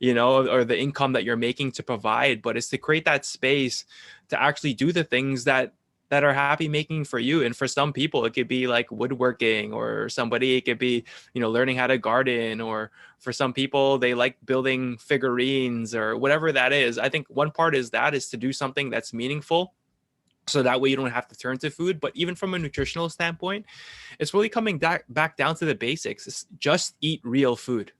or the income that you're making to provide, but it's to create that space to actually do the things that are happy making for you. And for some people it could be like woodworking, or somebody it could be learning how to garden, or for some people they like building figurines, or whatever that is. I think one part is to do something that's meaningful, so that way you don't have to turn to food. But even from a nutritional standpoint, it's really coming back down to the basics. It's just eat real food,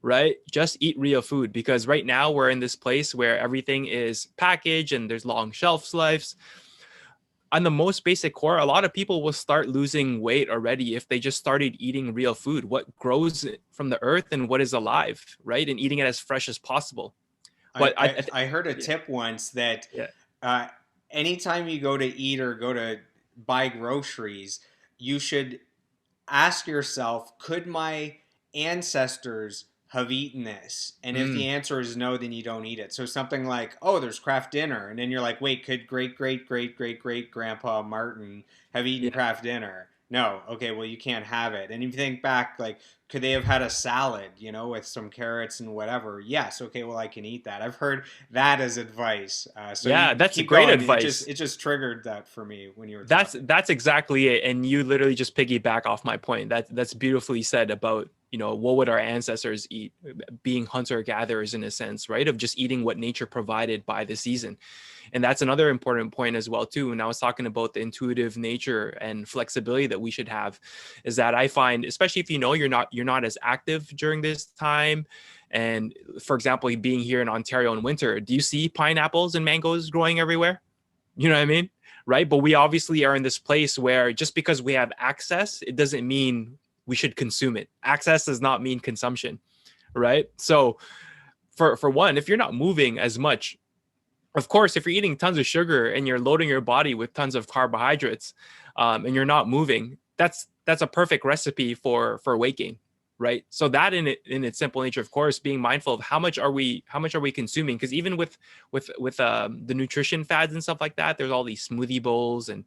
right? Just eat real food, because right now we're in this place where everything is packaged and there's long shelf lives. On the most basic core, a lot of people will start losing weight already if they just started eating real food, what grows from the earth and what is alive, right? And eating it as fresh as possible. I, But I, I heard a yeah, tip once that yeah. uh, anytime you go to eat or go to buy groceries, you should ask yourself, could my ancestors have eaten this? And if the Mm, answer is no, then you don't eat it. So something like, oh, there's Kraft dinner. And then you're like, wait, could great, great, great, great, great grandpa Martin have eaten yeah. Kraft dinner? No. Okay, well, you can't have it. And if you think back, like, could they have had a salad, with some carrots and whatever? Yes. Okay, well, I can eat that. I've heard that as advice. So Yeah, you that's keep great going. advice. It just triggered that for me when you were That's talking. that's exactly it. And you literally just piggyback off my point. That's beautifully said about, what would our ancestors eat, being hunter gatherers in a sense, right? Of just eating what nature provided by the season. And that's another important point as well too. And I was talking about the intuitive nature and flexibility that we should have, is that I find, especially if you're not as active during this time. And for example, being here in Ontario in winter, do you see pineapples and mangoes growing everywhere? You know what I mean? Right. But we obviously are in this place where just because we have access, it doesn't mean we should consume it. Access does not mean consumption. Right. So for one, if you're not moving as much, of course, if you're eating tons of sugar and you're loading your body with tons of carbohydrates, and you're not moving, that's a perfect recipe for weight gain, right? So that in its simple nature, of course, being mindful of how much are we consuming, because even with the nutrition fads and stuff like that, there's all these smoothie bowls and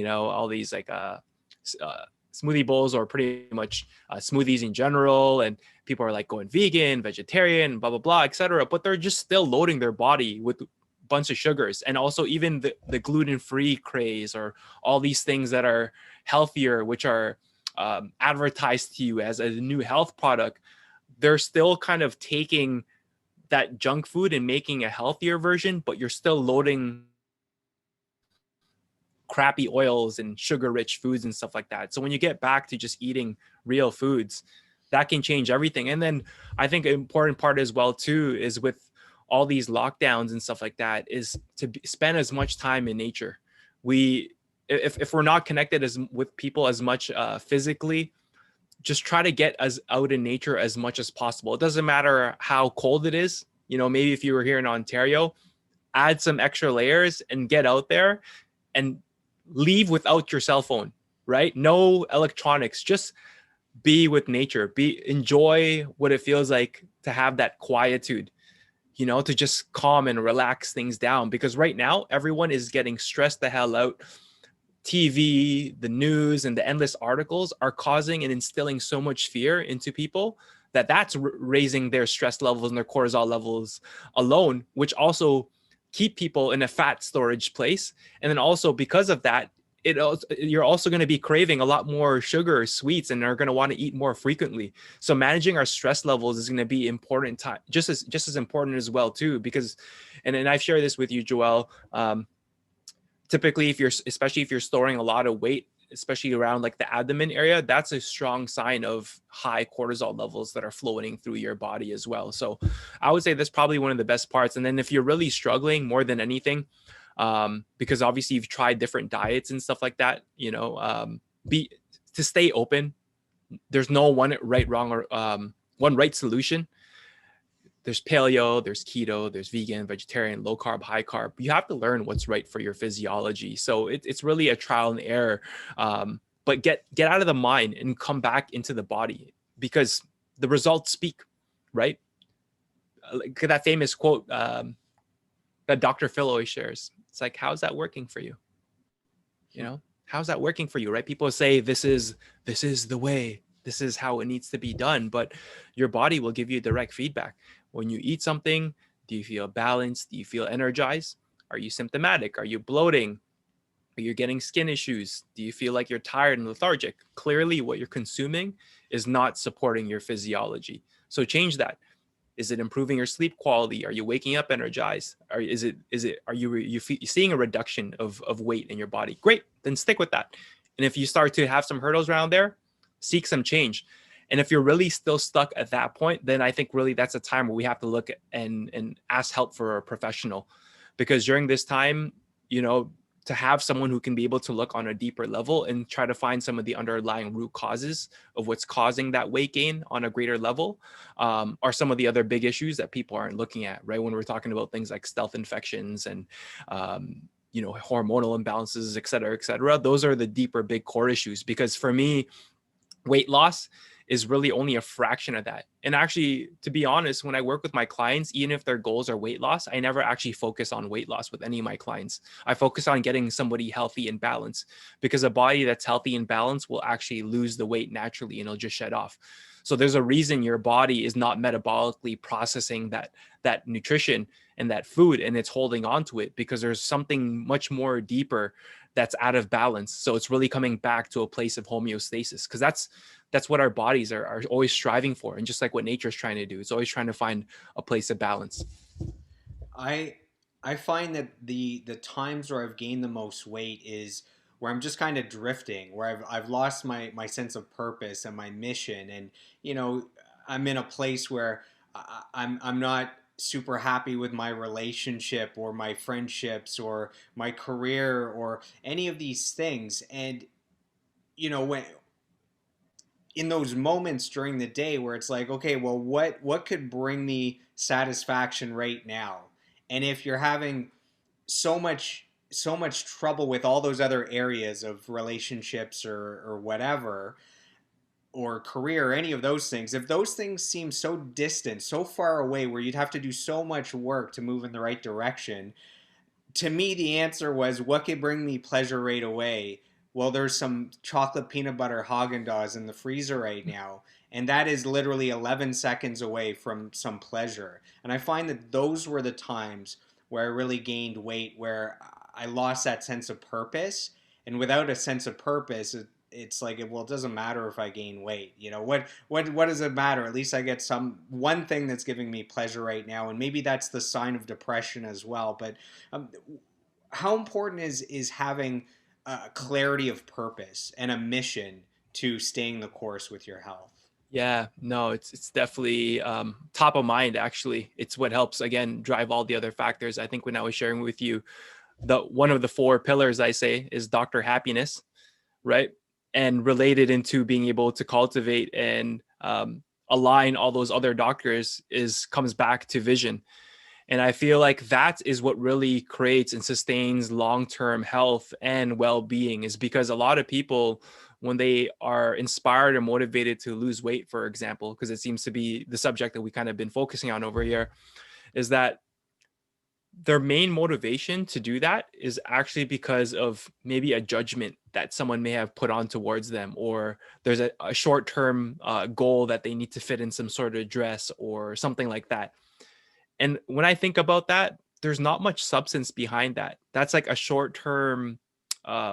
all these like smoothie bowls, or pretty much smoothies in general, and people are like going vegan, vegetarian, blah blah blah, etc. But they're just still loading their body with bunch of sugars. And also even the gluten-free craze, or all these things that are healthier, which are advertised to you as a new health product, they're still kind of taking that junk food and making a healthier version, but you're still loading crappy oils and sugar rich foods and stuff like that. So when you get back to just eating real foods, that can change everything. And then I think an important part as well too is with all these lockdowns and stuff like that, is to spend as much time in nature. We if we're not connected as with people as much physically, just try to get as out in nature as much as possible. It doesn't matter how cold it is. Maybe if you were here in Ontario, add some extra layers and get out there and leave without your cell phone, right? No electronics, just be with nature, enjoy what it feels like to have that quietude, to just calm and relax things down. Because right now everyone is getting stressed the hell out. TV, the news, and the endless articles are causing and instilling so much fear into people that that's raising their stress levels and their cortisol levels alone, which also keep people in a fat storage place. And then also because of that, you're also going to be craving a lot more sugar, sweets, and are going to want to eat more frequently. So managing our stress levels is going to be important, just as important as well too. Because, and I've shared this with you, Joel. Typically, especially if you're storing a lot of weight, especially around like the abdomen area, that's a strong sign of high cortisol levels that are flowing through your body as well. So I would say that's probably one of the best parts. And then if you're really struggling more than anything, because obviously you've tried different diets and stuff like that, be to stay open. There's no one right, wrong, or one right solution. There's paleo, there's keto, there's vegan, vegetarian, low carb, high carb. You have to learn what's right for your physiology. So it's really a trial and error. But get out of the mind and come back into the body, because the results speak, right? Like that famous quote that Dr. Phil always shares. It's like, how's that working for you? You know, how's that working for you, right? People say this is the way, this is how it needs to be done, but your body will give you direct feedback. When you eat something, do you feel balanced? Do you feel energized? Are you symptomatic? Are you bloating? Are you getting skin issues? Do you feel like you're tired and lethargic? Clearly what you're consuming is not supporting your physiology. So change that. Is it improving your sleep quality? Are you waking up energized? Are you seeing a reduction of weight in your body? Great, then stick with that. And if you start to have some hurdles around there, seek some change. And if you're really still stuck at that point, then I think really that's a time where we have to look at and ask help for a professional, because during this time, to have someone who can be able to look on a deeper level and try to find some of the underlying root causes of what's causing that weight gain on a greater level, are some of the other big issues that people aren't looking at, right? When we're talking about things like stealth infections and, hormonal imbalances, et cetera, et cetera. Those are the deeper, big core issues. Because for me, weight loss is really only a fraction of that. And actually, to be honest, when I work with my clients, even if their goals are weight loss, I never actually focus on weight loss with any of my clients. I focus on getting somebody healthy and balanced, because a body that's healthy and balanced will actually lose the weight naturally and it'll just shed off. So there's a reason your body is not metabolically processing that nutrition and that food, and it's holding on to it because there's something much more deeper that's out of balance. So it's really coming back to a place of homeostasis, because that's what our bodies are always striving for. And just like what nature's trying to do, it's always trying to find a place of balance. I I find that the times where I've gained the most weight is where I'm just kind of drifting, where I've lost my sense of purpose and my mission, and I'm in a place where I'm not super happy with my relationship or my friendships or my career or any of these things. And when in those moments during the day where it's like, okay, well, what could bring me satisfaction right now? And if you're having so much trouble with all those other areas of relationships or whatever, or career or any of those things, if those things seem so distant, so far away, where you'd have to do so much work to move in the right direction, to me, the answer was, what could bring me pleasure right away? Well, there's some chocolate peanut butter Haagen-Dazs in the freezer right now, and that is literally 11 seconds away from some pleasure. And I find that those were the times where I really gained weight, where I lost that sense of purpose. And without a sense of purpose, it's like, well, it doesn't matter if I gain weight. What does it matter? At least I get some one thing that's giving me pleasure right now, and maybe that's the sign of depression as well. But um, how important is having clarity of purpose and a mission to staying the course with your health? Yeah, no, it's definitely top of mind. Actually, it's what helps again drive all the other factors. I think when I was sharing with you, the one of the four pillars I say is Dr. Happiness, right? And related into being able to cultivate and align all those other doctors is comes back to vision. And I feel like that is what really creates and sustains long-term health and well-being, is because a lot of people, when they are inspired or motivated to lose weight, for example, because it seems to be the subject that we kind of been focusing on over here, is that their main motivation to do that is actually because of maybe a judgment that someone may have put on towards them, or there's a short-term goal that they need to fit in some sort of dress or something like that. And when I think about that, there's not much substance behind that. That's like a short-term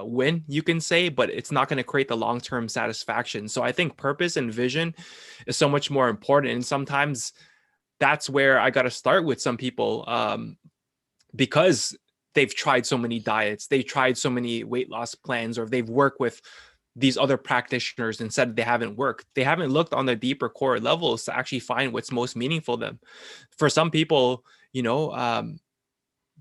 win, you can say, but it's not going to create the long-term satisfaction. So I think purpose and vision is so much more important. And sometimes that's where I got to start with some people, because they've tried so many diets, they've tried so many weight loss plans, or they've worked with these other practitioners and said they haven't worked. They haven't looked on the deeper core levels to actually find what's most meaningful to them. For some people, you know,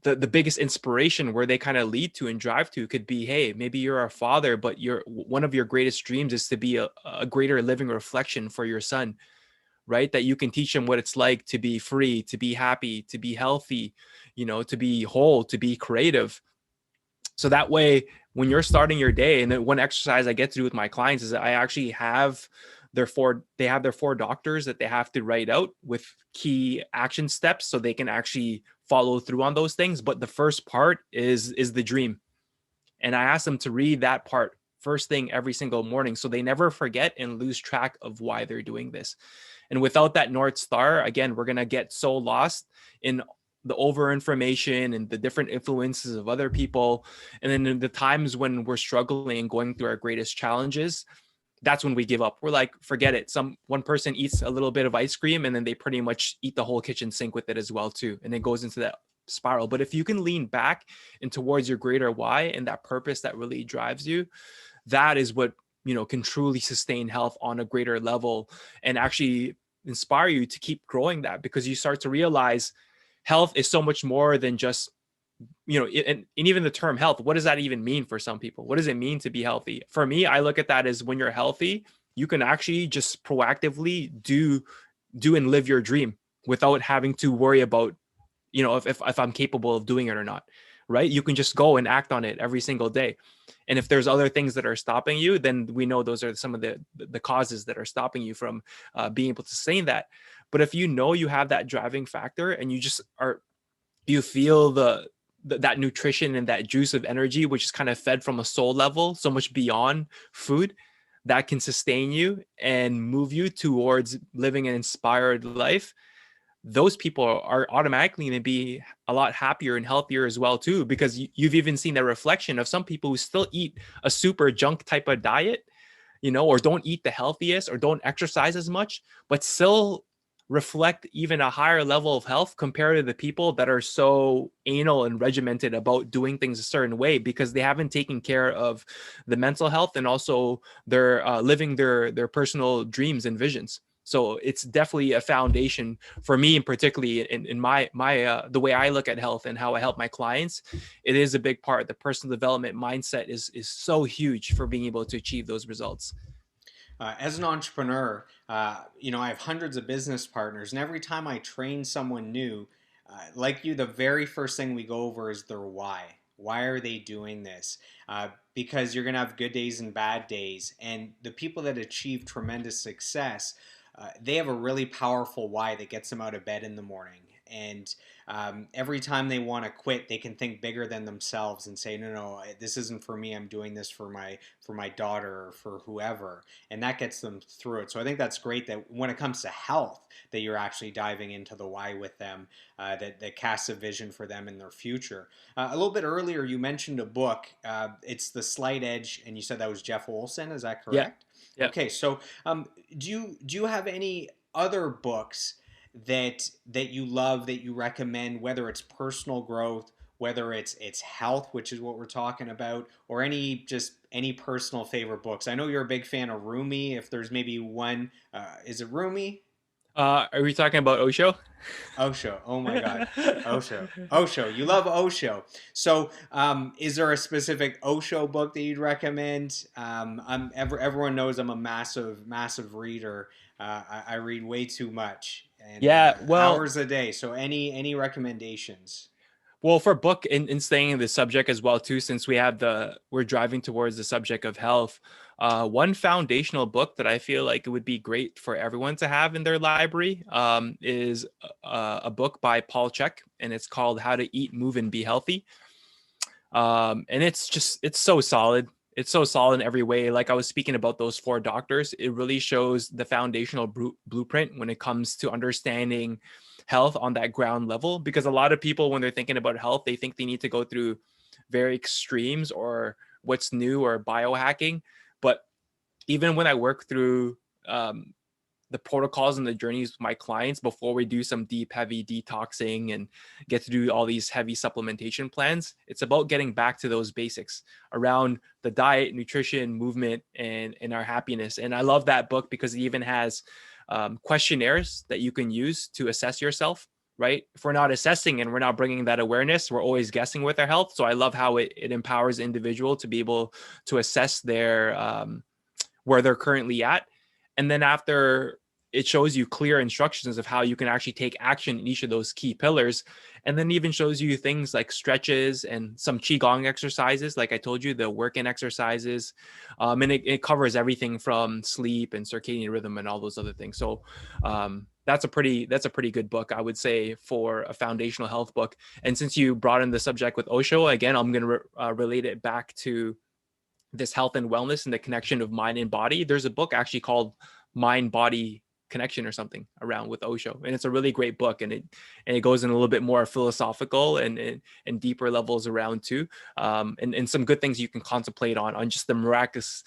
the biggest inspiration where they kind of lead to and drive to could be, hey, maybe you're a father, but one of your greatest dreams is to be a greater living reflection for your son, right? That you can teach them what it's like to be free, to be happy, to be healthy, you know, to be whole, to be creative. So that way, when you're starting your day, and then one exercise I get to do with my clients is that I actually have they have their 4 doctors that they have to write out with key action steps so they can actually follow through on those things. But the first part is the dream. And I ask them to read that part first thing every single morning so they never forget and lose track of why they're doing this. And without that North Star, again, we're going to get so lost in the over information and the different influences of other people. And then in the times when we're struggling and going through our greatest challenges, that's when we give up. We're like, forget it. One person eats a little bit of ice cream and then they pretty much eat the whole kitchen sink with it as well too. And it goes into that spiral. But if you can lean back and towards your greater why and that purpose that really drives you, that is what, you know, can truly sustain health on a greater level and actually inspire you to keep growing that, because you start to realize health is so much more than just, you know, and even the term health, what does that even mean for some people? What does it mean to be healthy? For me, I look at that as when you're healthy, you can actually just proactively do and live your dream without having to worry about, you know, if I'm capable of doing it or not, right? You can just go and act on it every single day. And if there's other things that are stopping you, then we know those are some of the causes that are stopping you from being able to sustain that. But if you know you have that driving factor and you just are, you feel that nutrition and that juice of energy, which is kind of fed from a soul level, so much beyond food, that can sustain you and move you towards living an inspired life, those people are automatically going to be a lot happier and healthier as well too, because you've even seen the reflection of some people who still eat a super junk type of diet, you know, or don't eat the healthiest or don't exercise as much, but still reflect even a higher level of health compared to the people that are so anal and regimented about doing things a certain way because they haven't taken care of the mental health and also they're living their personal dreams and visions. So it's definitely a foundation for me, and particularly in my the way I look at health and how I help my clients. It is a big part. The personal development mindset is so huge for being able to achieve those results. As an entrepreneur, I have hundreds of business partners, and every time I train someone new, like you, the very first thing we go over is their why. Why are they doing this? Because you're going to have good days and bad days. And the people that achieve tremendous success, they have a really powerful why that gets them out of bed in the morning. And every time they want to quit, they can think bigger than themselves and say, "No, no, this isn't for me. I'm doing this for my daughter or for whoever," and that gets them through it. So I think that's great that when it comes to health, that you're actually diving into the why with them, that casts a vision for them in their future. A little bit earlier, you mentioned a book. It's The Slight Edge, and you said that was Jeff Olson. Is that Yeah. correct? Yeah. Okay, so do you have any other books that you love that you recommend, whether it's personal growth, whether it's health, which is what we're talking about, or any personal favorite books? I know you're a big fan of Rumi. If there's maybe one, is it Rumi? Are we talking about Osho? Osho. Oh my God. Osho. Osho. You love Osho. So, is there a specific Osho book that you'd recommend? Everyone knows I'm a massive, massive reader. I read way too much and Yeah. Well, hours a day. So, any recommendations? Well, for book in staying in the subject as well too, since we're driving towards the subject of health, one foundational book that I feel like it would be great for everyone to have in their library is a book by Paul Chek, and it's called How to Eat, Move, and Be Healthy. And it's so solid. It's so solid in every way. Like I was speaking about those 4 doctors, it really shows the foundational blueprint when it comes to understanding health on that ground level. Because a lot of people, when they're thinking about health, they think they need to go through very extremes or what's new or biohacking. But even when I work through the protocols and the journeys with my clients before we do some deep, heavy detoxing and get to do all these heavy supplementation plans. It's about getting back to those basics around the diet, nutrition, movement, and our happiness. And I love that book because it even has questionnaires that you can use to assess yourself. Right? If we're not assessing and we're not bringing that awareness, we're always guessing with our health. So I love how it empowers the individual to be able to assess their where they're currently at. And then after, it shows you clear instructions of how you can actually take action in each of those key pillars. And then even shows you things like stretches and some qigong exercises. Like I told you, the work-in exercises. And it covers everything from sleep and circadian rhythm and all those other things. So that's a pretty good book, I would say, for a foundational health book. And since you brought in the subject with Osho, again, I'm going to relate it back to this health and wellness and the connection of mind and body. There's a book actually called Mind Body Connection or something around with Osho, and it's a really great book, and it goes in a little bit more philosophical and deeper levels around too, and some good things you can contemplate on just the miraculous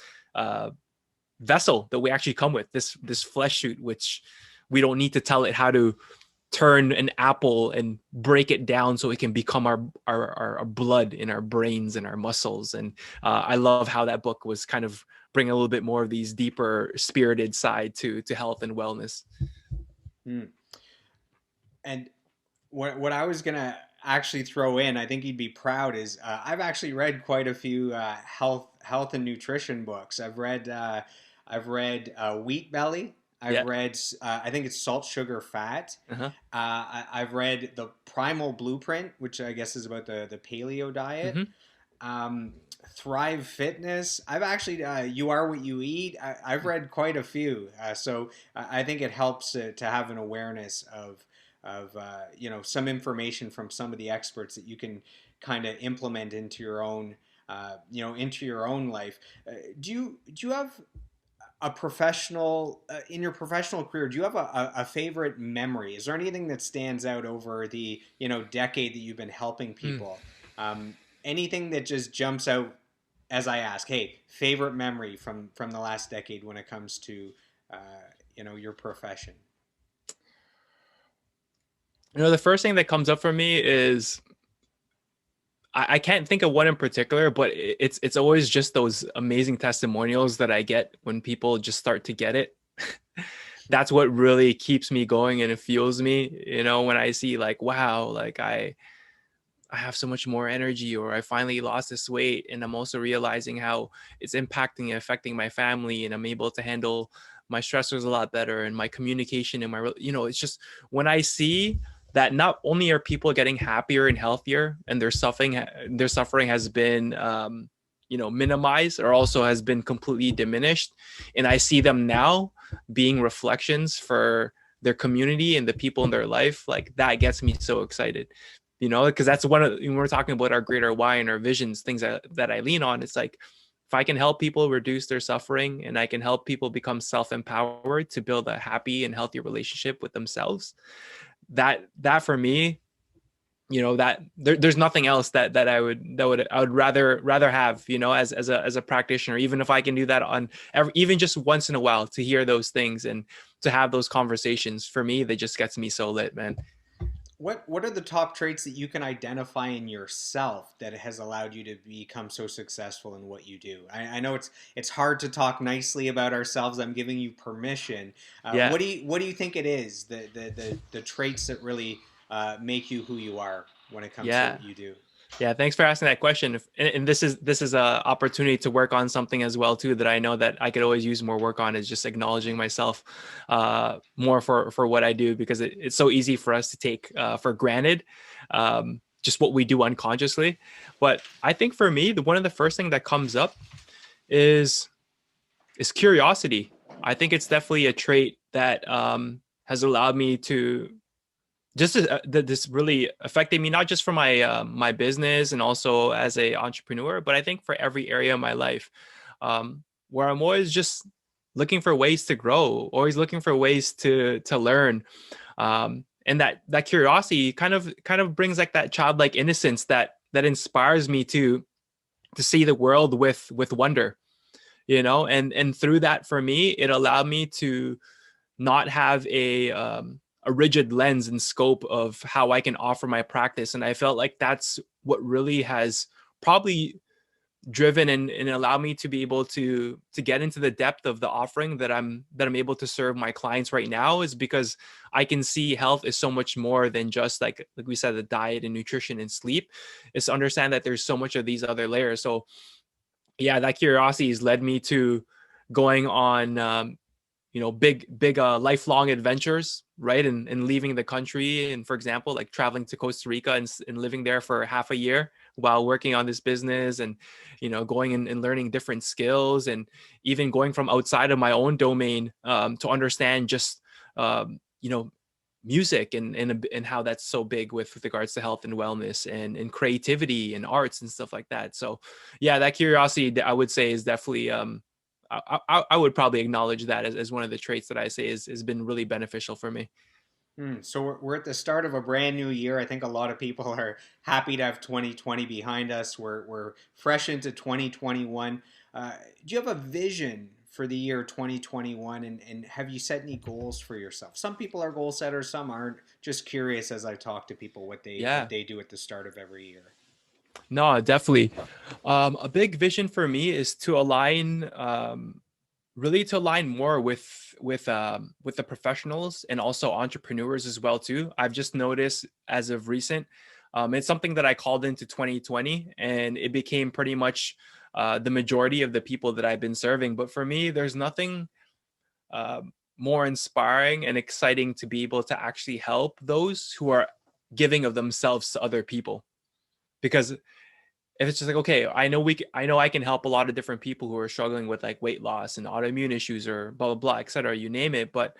vessel that we actually come with, this flesh suit, which we don't need to tell it how to turn an apple and break it down so it can become our blood in our brains and our muscles. And I love how that book was kind of bring a little bit more of these deeper spirited side to health and wellness. Mm. And what I was gonna actually throw in, I think you'd be proud, is I've actually read quite a few health and nutrition books. I've read Wheat Belly. I've Yeah. read I think it's Salt, Sugar, Fat. Uh-huh. I've read the Primal Blueprint, which I guess is about the paleo diet. Mm-hmm. um, Thrive Fitness. I've actually You Are What You Eat. I've read quite a few, so I think it helps to have an awareness of some information from some of the experts that you can kind of implement into your own into your own life. Do you have a professional in your professional career? Do you have a favorite memory? Is there anything that stands out over the decade that you've been helping Mm. people? Anything that just jumps out as I ask, hey, favorite memory from the last decade when it comes to your profession? The first thing that comes up for me is I can't think of one in particular, but it's always just those amazing testimonials that I get when people just start to get it. That's what really keeps me going and it fuels me, when I see like, wow, like I have so much more energy, or I finally lost this weight, and I'm also realizing how it's impacting and affecting my family, and I'm able to handle my stressors a lot better, and my communication and it's just when I see that not only are people getting happier and healthier, and their suffering has been minimized, or also has been completely diminished, and I see them now being reflections for their community and the people in their life, like that gets me so excited, because that's when we're talking about our greater why and our visions, things that I lean on. It's like, if I can help people reduce their suffering, and I can help people become self-empowered to build a happy and healthy relationship with themselves, that for me, that there's nothing else that I would rather have, as a practitioner, even if I can do that even just once in a while, to hear those things and to have those conversations. For me, that just gets me so lit, man. What are the top traits that you can identify in yourself that has allowed you to become so successful in what you do? I know it's hard to talk nicely about ourselves. I'm giving you permission. Yeah. What do you think it is, the traits that really make you who you are when it comes to Yeah. what you do? Yeah, thanks for asking that question. And this is a opportunity to work on something as well too, that I know that I could always use more work on, is just acknowledging myself more for what I do, because it's so easy for us to take for granted just what we do unconsciously. But I think for me, one of the first thing that comes up is curiosity. I think it's definitely a trait that has allowed me to just this really affected me, not just for my business and also as a entrepreneur, but I think for every area of my life, where I'm always just looking for ways to grow, always looking for ways to learn, and that curiosity kind of brings like that childlike innocence that inspires me to see the world with wonder, and through that, for me, it allowed me to not have a rigid lens and scope of how I can offer my practice. And I felt like that's what really has probably driven and allow me to be able to get into the depth of the offering that I'm able to serve my clients right now, is because I can see health is so much more than just like we said, the diet and nutrition and sleep. It's to understand that there's so much of these other layers. So yeah, that curiosity has led me to going on big lifelong adventures, right? And leaving the country, and for example, like traveling to Costa Rica and living there for half a year while working on this business, and going and learning different skills, and even going from outside of my own domain, to understand just music and how that's so big with regards to health and wellness and creativity and arts and stuff like that. So yeah, that curiosity, I would say, is definitely I would probably acknowledge that as one of the traits that I say has been really beneficial for me. So we're at the start of a brand new year. I think a lot of people are happy to have 2020 behind us. We're fresh into 2021. Do you have a vision for the year 2021, and have you set any goals for yourself? Some people are goal setters, some aren't. Just curious as I talk to people what Yeah, they do at the start of every year. no, definitely. A big vision for me is to align, really to align more with the professionals and also entrepreneurs as well too. I've just noticed as of recent, it's something that I called into 2020, and it became pretty much the majority of the people that I've been serving. But for me, there's nothing more inspiring and exciting to be able to actually help those who are giving of themselves to other people. Because if it's just like, okay, I know I can help a lot of different people who are struggling with like weight loss and autoimmune issues or blah blah blah, etc., you name it. But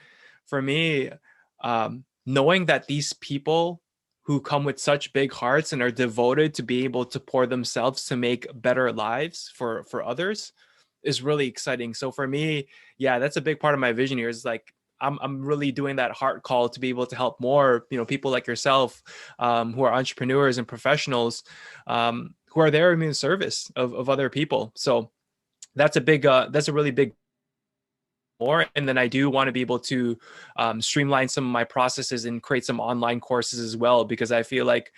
for me, knowing that these people who come with such big hearts and are devoted to be able to pour themselves to make better lives for others is really exciting. So for me, yeah, that's a big part of my vision here, is like I'm really doing that heart call to be able to help more, people like yourself, who are entrepreneurs and professionals, who are there in service of other people. So that's a really big more. And then I do want to be able to streamline some of my processes and create some online courses as well, because I feel like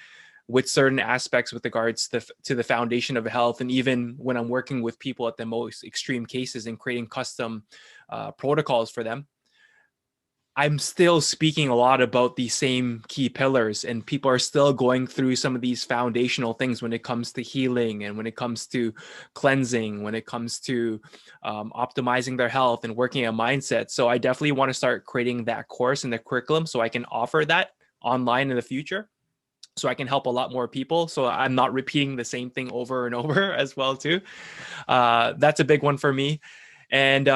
with certain aspects with regards to the foundation of health, and even when I'm working with people at the most extreme cases and creating custom protocols for them, I'm still speaking a lot about these same key pillars, and people are still going through some of these foundational things when it comes to healing, and when it comes to cleansing, when it comes to optimizing their health and working a mindset. So I definitely want to start creating that course in the curriculum so I can offer that online in the future, so I can help a lot more people. So I'm not repeating the same thing over and over as well too. That's a big one for me. And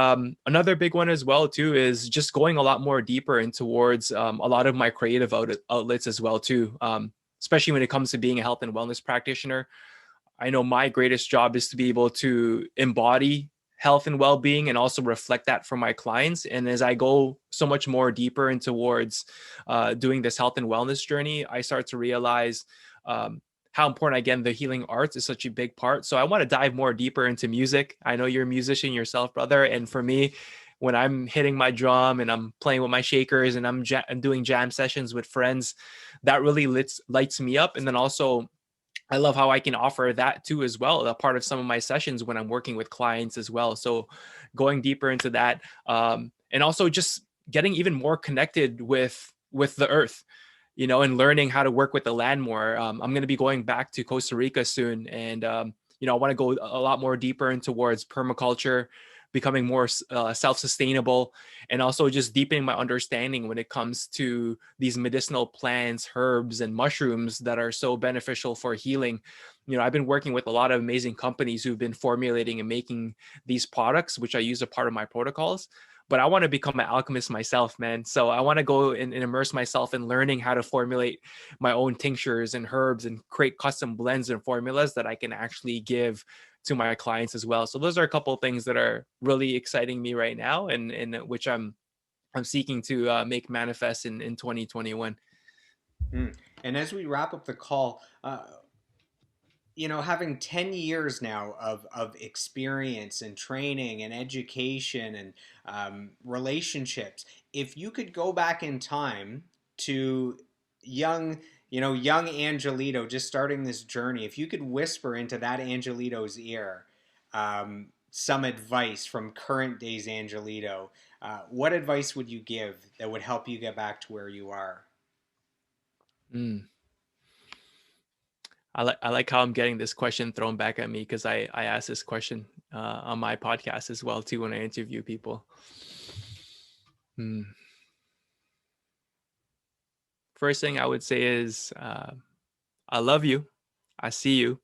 another big one as well too is just going a lot more deeper in towards a lot of my creative outlets as well too. Especially when it comes to being a health and wellness practitioner, I know my greatest job is to be able to embody health and well-being and also reflect that for my clients. And as I go so much more deeper in towards doing this health and wellness journey, I start to realize how important, again, the healing arts is such a big part. So I want to dive more deeper into music. I know you're a musician yourself, brother. And for me, when I'm hitting my drum and I'm playing with my shakers and I'm doing jam sessions with friends, that really lights me up. And then also, I love how I can offer that too as well, a part of some of my sessions when I'm working with clients as well. So going deeper into that, and also just getting even more connected with the earth, and learning how to work with the land more. I'm going to be going back to Costa Rica soon, and I want to go a lot more deeper in towards permaculture, becoming more self-sustainable, and also just deepening my understanding when it comes to these medicinal plants, herbs, and mushrooms that are so beneficial for healing. I've been working with a lot of amazing companies who've been formulating and making these products, which I use a part of my protocols. But I want to become an alchemist myself, man. So I want to go and immerse myself in learning how to formulate my own tinctures and herbs and create custom blends and formulas that I can actually give to my clients as well. So those are a couple of things that are really exciting me right now, and which I'm seeking to make manifest in 2021. Mm. And as we wrap up the call, having 10 years now of experience and training and education and relationships, if you could go back in time to young, young Angelito just starting this journey, if you could whisper into that Angelito's ear some advice from current day's Angelito, what advice would you give that would help you get back to where you are? Mm. I like how I'm getting this question thrown back at me because I asked this question on my podcast as well too when I interview people. Hmm. First thing I would say is I love you, I see you,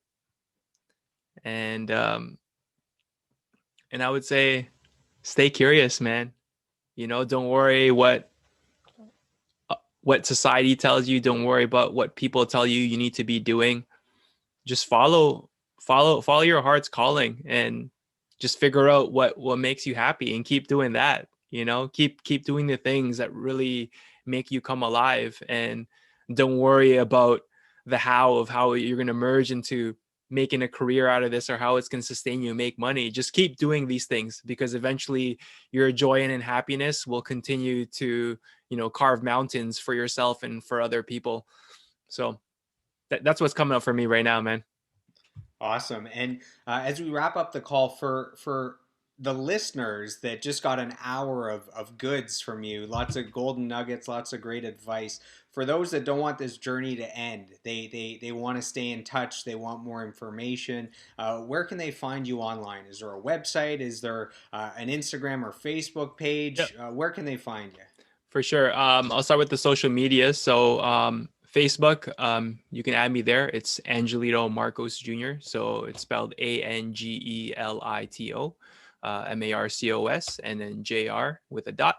and I would say stay curious, man. Don't worry what society tells you. Don't worry about what people tell you need to be doing. Just follow your heart's calling and just figure out what makes you happy and keep doing that. Keep doing the things that really make you come alive, and don't worry about the how you're going to merge into making a career out of this or how it's going to sustain you and make money. Just keep doing these things, because eventually your joy and happiness will continue to carve mountains for yourself and for other people. So that's what's coming up for me right now, man. Awesome. And as we wrap up the call, for the listeners that just got an hour of goods from you, lots of golden nuggets, lots of great advice. For those that don't want this journey to end, they want to stay in touch, they want more information. Where can they find you online? Is there a website? Is there an Instagram or Facebook Yep. page? Where can they find you? For sure. I'll start with the social media. So Facebook, you can add me there. It's Angelito Marcos Jr. So it's spelled Angelito, Marcos, and then JR with a dot.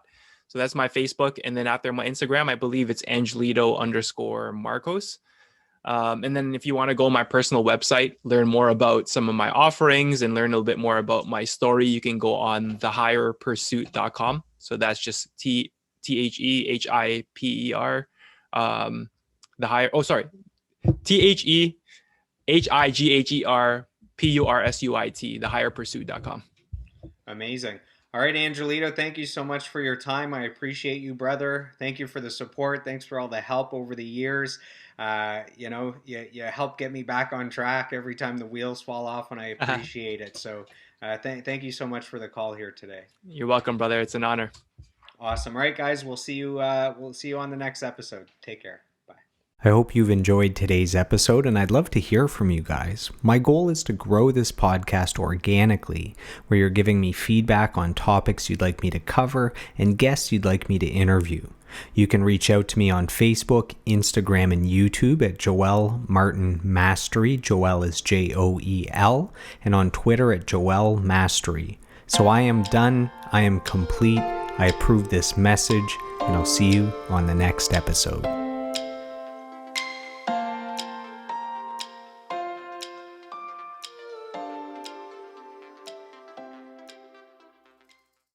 So that's my Facebook. And then after my Instagram, I believe it's Angelito_Marcos. And then if you want to go on my personal website, learn more about some of my offerings and learn a little bit more about my story, you can go on thehigherpursuit.com. So that's just THEHIPER. The higher, oh, sorry, THEHIGHERPURSUIT, thehigherpursuit.com. Amazing. All right, Angelito, thank you so much for your time. I appreciate you, brother. Thank you for the support. Thanks for all the help over the years. You help get me back on track every time the wheels fall off, and I appreciate it. So thank you so much for the call here today. You're welcome, brother. It's an honor. Awesome. All right, guys, we'll see you on the next episode. Take care. I hope you've enjoyed today's episode, and I'd love to hear from you guys. My goal is to grow this podcast organically, where you're giving me feedback on topics you'd like me to cover and guests you'd like me to interview. You can reach out to me on Facebook, Instagram, and YouTube at Joel Martin Mastery. Joel is Joel, and on Twitter at Joel Mastery. So I am done. I am complete. I approve this message, and I'll see you on the next episode.